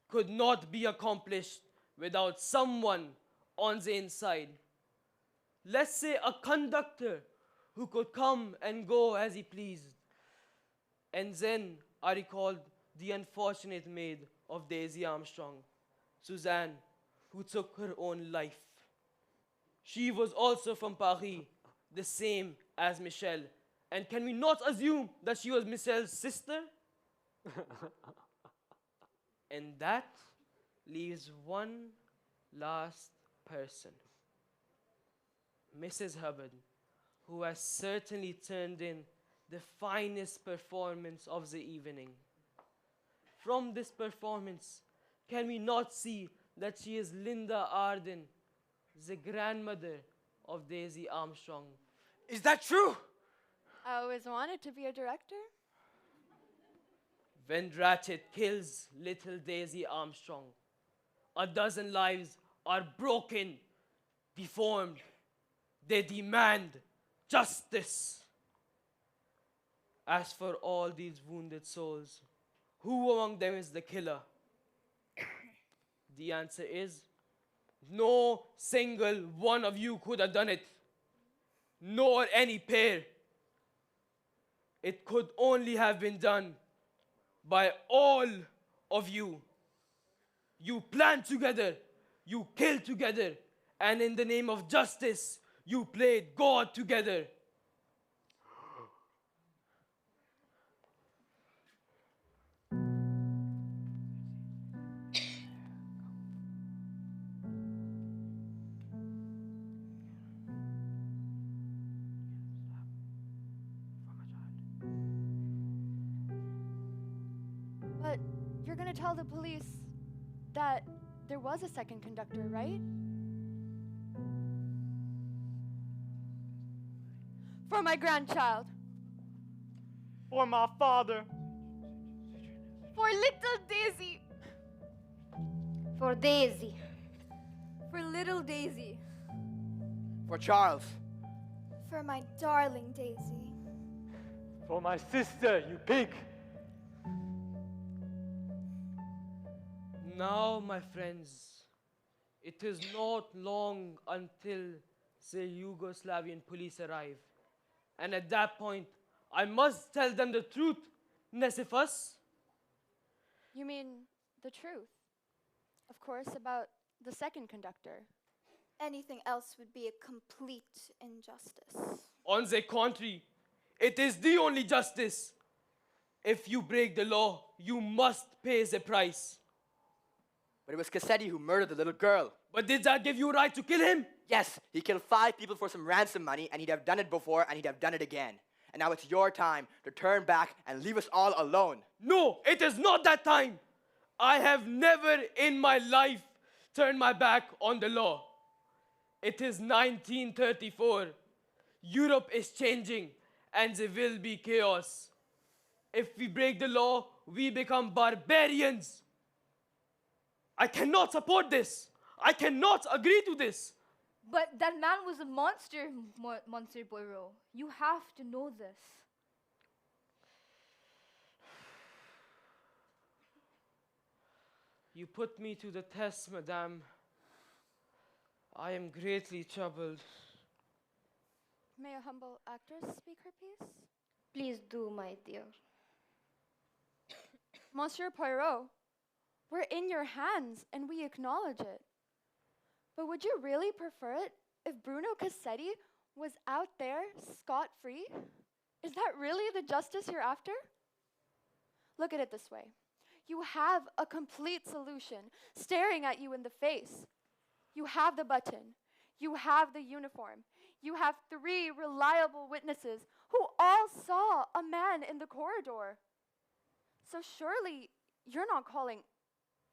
could not be accomplished without someone on the inside. Let's say a conductor who could come and go as he pleased. And then I recalled the unfortunate maid of Daisy Armstrong, Suzanne, who took her own life. She was also from Paris, the same as Michelle. And can we not assume that she was Michelle's sister? And that leaves one last person. Mrs. Hubbard, who has certainly turned in the finest performance of the evening. From this performance, can we not see that she is Linda Arden, the grandmother of Daisy Armstrong? Is that true? I always wanted to be a director. When Ratchet kills little Daisy Armstrong, a dozen lives are broken, deformed. They demand justice. As for all these wounded souls, who among them is the killer? The answer is, no single one of you could have done it, nor any pair. It could only have been done by all of you. You planned together, you killed together, and in the name of justice, you played God together. But you're gonna tell the police that there was a second conductor, right? For my grandchild. For my father. For little Daisy. For Daisy. For little Daisy. For Charles. For my darling Daisy. For my sister, you pig. Now, my friends, it is not long until the Yugoslavian police arrive. And at that point, I must tell them the truth, Nesifus. You mean the truth? Of course, about the second conductor. Anything else would be a complete injustice. On the contrary, it is the only justice. If you break the law, you must pay the price. But it was Cassetti who murdered the little girl. But did that give you a right to kill him? Yes, he killed 5 people for some ransom money, and he'd have done it before, and he'd have done it again. And now it's your time to turn back and leave us all alone. No, it is not that time. I have never in my life turned my back on the law. It is 1934. Europe is changing, and there will be chaos. If we break the law, we become barbarians. I cannot support this. I cannot agree to this. But that man was a monster, Monsieur Poirot. You have to know this. You put me to the test, madame. I am greatly troubled. May a humble actress speak her piece? Please do, my dear. Monsieur Poirot, we're in your hands and we acknowledge it. But would you really prefer it if Bruno Cassetti was out there scot-free? Is that really the justice you're after? Look at it this way. You have a complete solution staring at you in the face. You have the button. You have the uniform. You have 3 reliable witnesses who all saw a man in the corridor. So surely you're not calling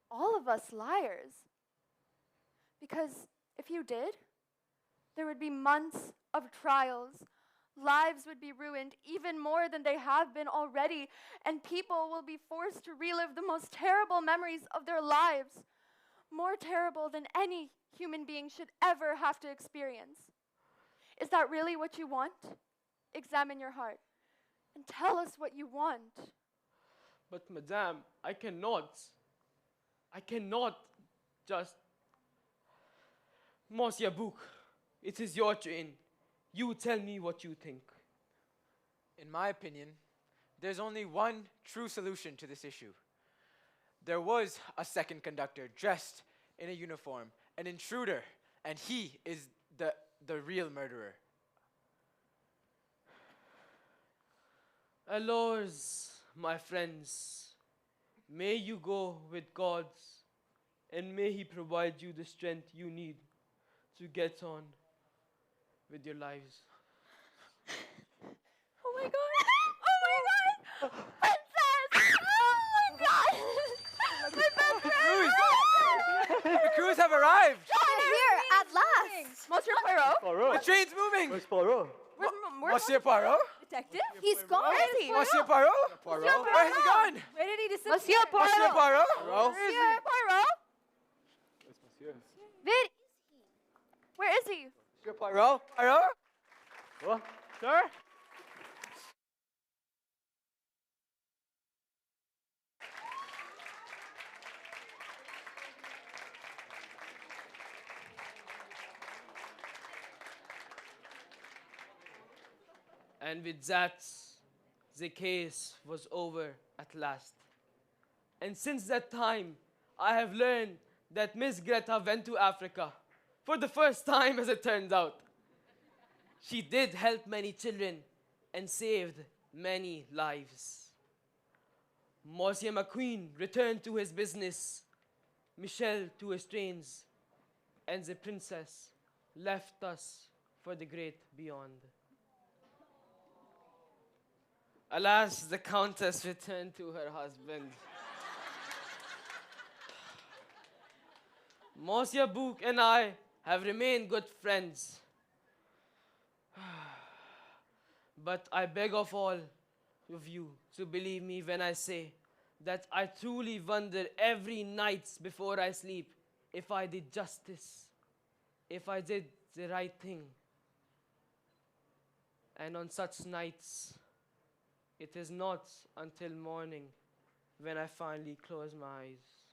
all of us liars. Because if you did, there would be months of trials. Lives would be ruined even more than they have been already, and people will be forced to relive the most terrible memories of their lives, more terrible than any human being should ever have to experience. Is that really what you want? Examine your heart. and tell us what you want. But, madame, I cannot. I cannot just. Monsieur Book, it is your train. You tell me what you think. In my opinion, there's only one true solution to this issue. There was a second conductor dressed in a uniform, an intruder, and he is the real murderer. Alors, my friends, may you go with God, and may He provide you the strength you need to get on with your lives. Oh my god! Oh my god! Princess! Oh my god! My best friend! The crews have arrived! Here, at last! Monsieur Poirot? The train's moving! Where's Poirot? Where's Monsieur Poirot? Detective? He's gone. Where is he? Monsieur Poirot? Monsieur Where has he gone? Where did he disappear? Monsieur Poirot! Monsieur Poirot? Monsieur Poirot? Where's Monsieur? Where is he? Monsieur Poirot? Poirot? What? Sir? And with that, the case was over at last. And since that time, I have learned that Miss Greta went to Africa for the first time, as it turns out. She did help many children and saved many lives. Monsieur McQueen returned to his business, Michelle to his trains, and the princess left us for the great beyond. Alas, the countess returned to her husband. Monsieur Book and I have remained good friends. But I beg of all of you to believe me when I say that I truly wonder every night before I sleep if I did justice, if I did the right thing. And on such nights, it is not until morning when I finally close my eyes.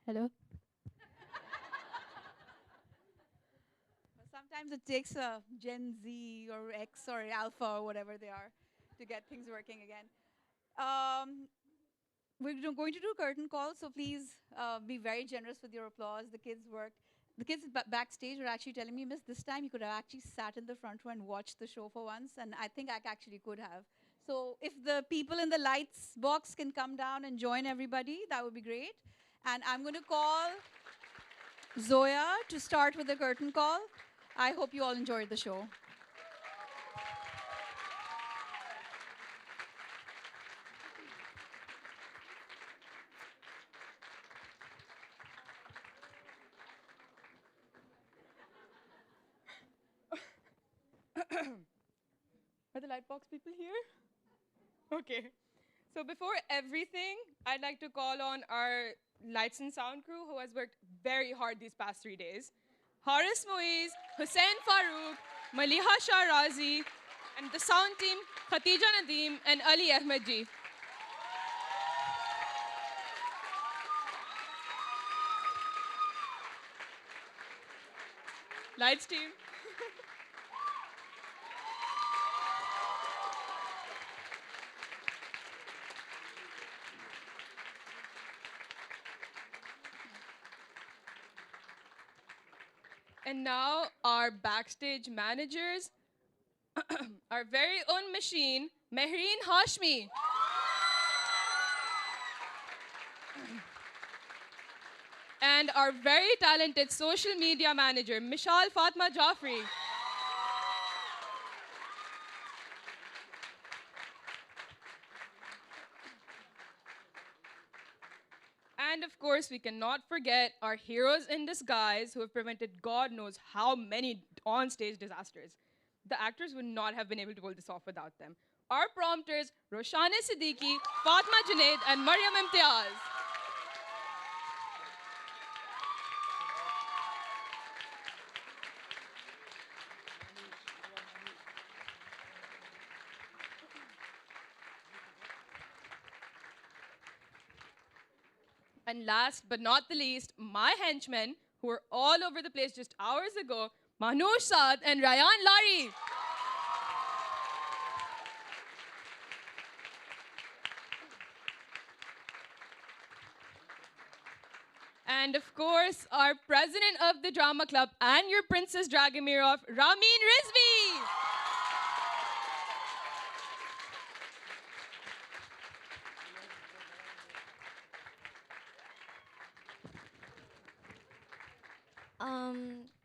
Hello? Sometimes it takes a Gen Z or X or Alpha or whatever they are to get things working again. We're going to do curtain call, so please be very generous with your applause. The kids worked. The kids backstage were actually telling me, Miss, this time you could have actually sat in the front row and watched the show for once, and I think I actually could have. So if the people in the lights box can come down and join everybody, that would be great. And I'm going to call Zoya to start with the curtain call. I hope you all enjoyed the show. Are the lightbox people here? Okay. So before everything, I'd like to call on our lights and sound crew who has worked very hard these past 3 days. Haris Moiz, Hussein Farooq, Maliha Shah Razi, and the sound team, Khatija Nadeem and Ali Ahmed ji. Lights team. And now our backstage managers, our very own machine, Mehreen Hashmi. And our very talented social media manager, Mishal Fatma Jaffrey. And of course, we cannot forget our heroes in disguise who have prevented God knows how many on-stage disasters. The actors would not have been able to pull this off without them. Our prompters, Roshane Siddiqui, Fatma Junaid, and Maryam Imtiaz. And last but not the least, my henchmen, who were all over the place just hours ago, Manoj Saad and Ryan Lari. And of course, our president of the drama club and your Princess Dragomirov, Ramin Rizvi.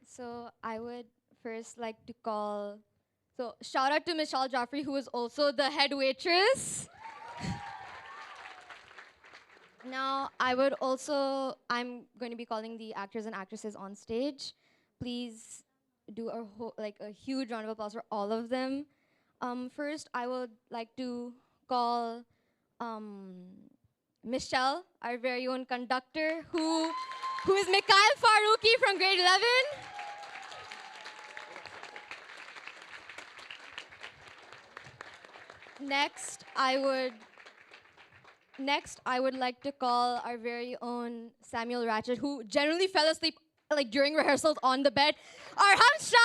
So I would first like to call, so shout out to Michelle Joffrey, who is also the head waitress. Now, I'm going to be calling the actors and actresses on stage. Please do a huge round of applause for all of them. First, I would like to call Michelle, our very own conductor, who is Mikhail Faruqi from grade 11. Next, I would like to call our very own Samuel Ratchet, who generally fell asleep during rehearsals on the bed. Arham Shah.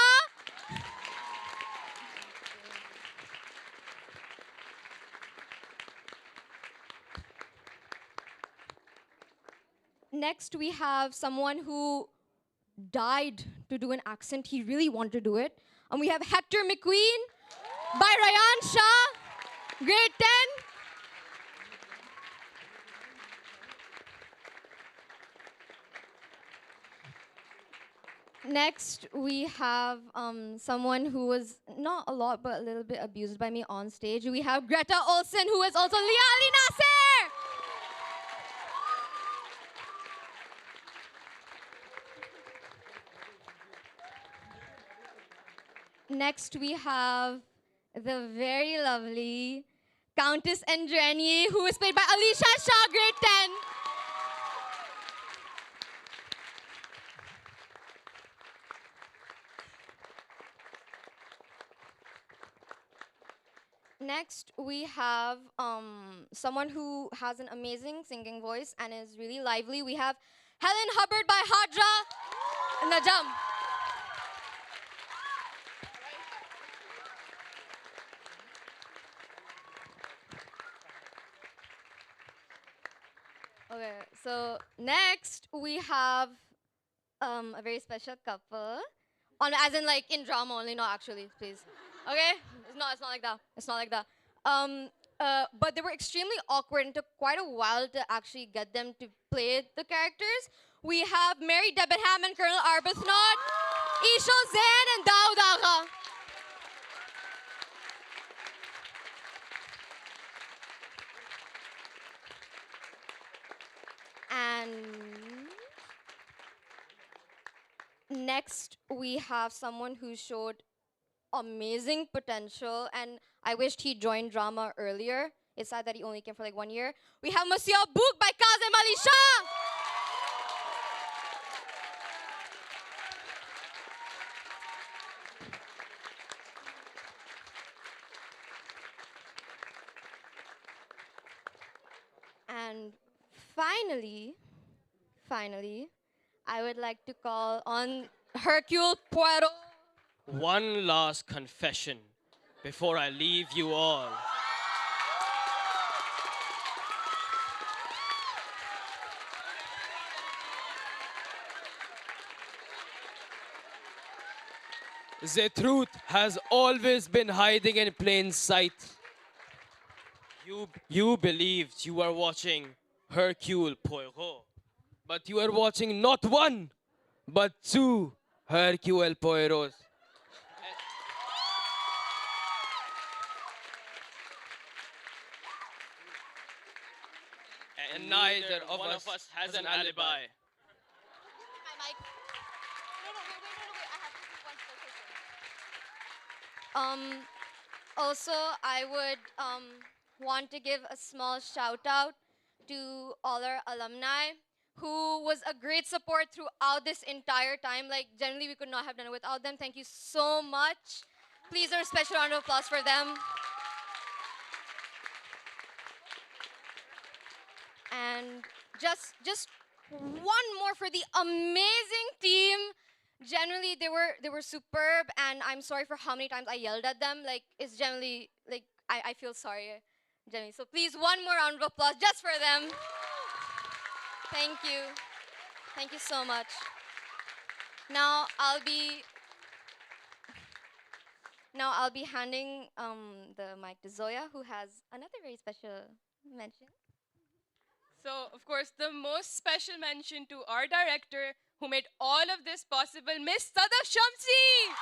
Next, we have someone who died to do an accent. He really wanted to do it. And we have Hector McQueen by Ryan Shah, grade 10. Next, we have someone who was not a lot, but a little bit abused by me on stage. We have Greta Olsen, who is also Liali Nasser. Next, we have the very lovely Countess Andreni, who is played by Alicia Shah, grade 10. Next, we have someone who has an amazing singing voice and is really lively. We have Helen Hubbard by Hadra Najam. Okay, so next we have a very special couple. As in in drama only, not actually, please. Okay? It's not like that. It's not like that. But they were extremely awkward and took quite a while to actually get them to play the characters. We have Mary Debenham and Colonel Arbuthnot, Ishal Zain and Daoud Agha. And next, we have someone who showed amazing potential, and I wished he joined drama earlier. It's sad that he only came for like 1 year. We have Monsieur Book by Kazem Ali Shah. And finally, I would like to call on Hercule Poirot. One last confession before I leave you all. The truth has always been hiding in plain sight. You believed you were watching Hercule Poirot, but you are watching not one, but two Hercule Poirots. And neither of us has an alibi. Also, I would want to give a small shout out to all our alumni who was a great support throughout this entire time. Like, generally, we could not have done it without them. Thank you so much. Please, a special round of applause for them. And just one more for the amazing team. Generally, they were superb, and I'm sorry for how many times I yelled at them. Like, it's generally, like, I feel sorry, generally. So please, one more round of applause just for them. Thank you. Thank you so much. Now I'll be handing the mic to Zoya, who has another very special mention. So, of course, the most special mention to our director who made all of this possible, Ms Sadaf Shamsi.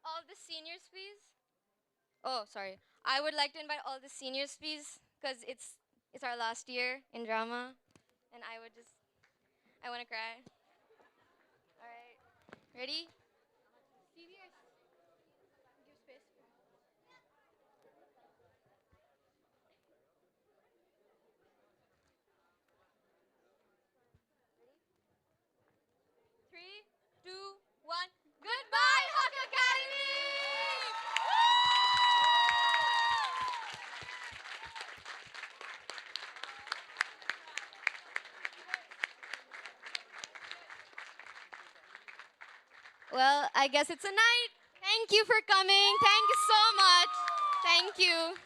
All the seniors, please. Oh, sorry. I would like to invite all the seniors, please, because it's our last year in drama, and I want to cry. All right, ready? Seniors, give space. 3, 2, 1. Goodbye, Hawk Academy! Well, I guess it's a night. Thank you for coming. Thank you so much. Thank you.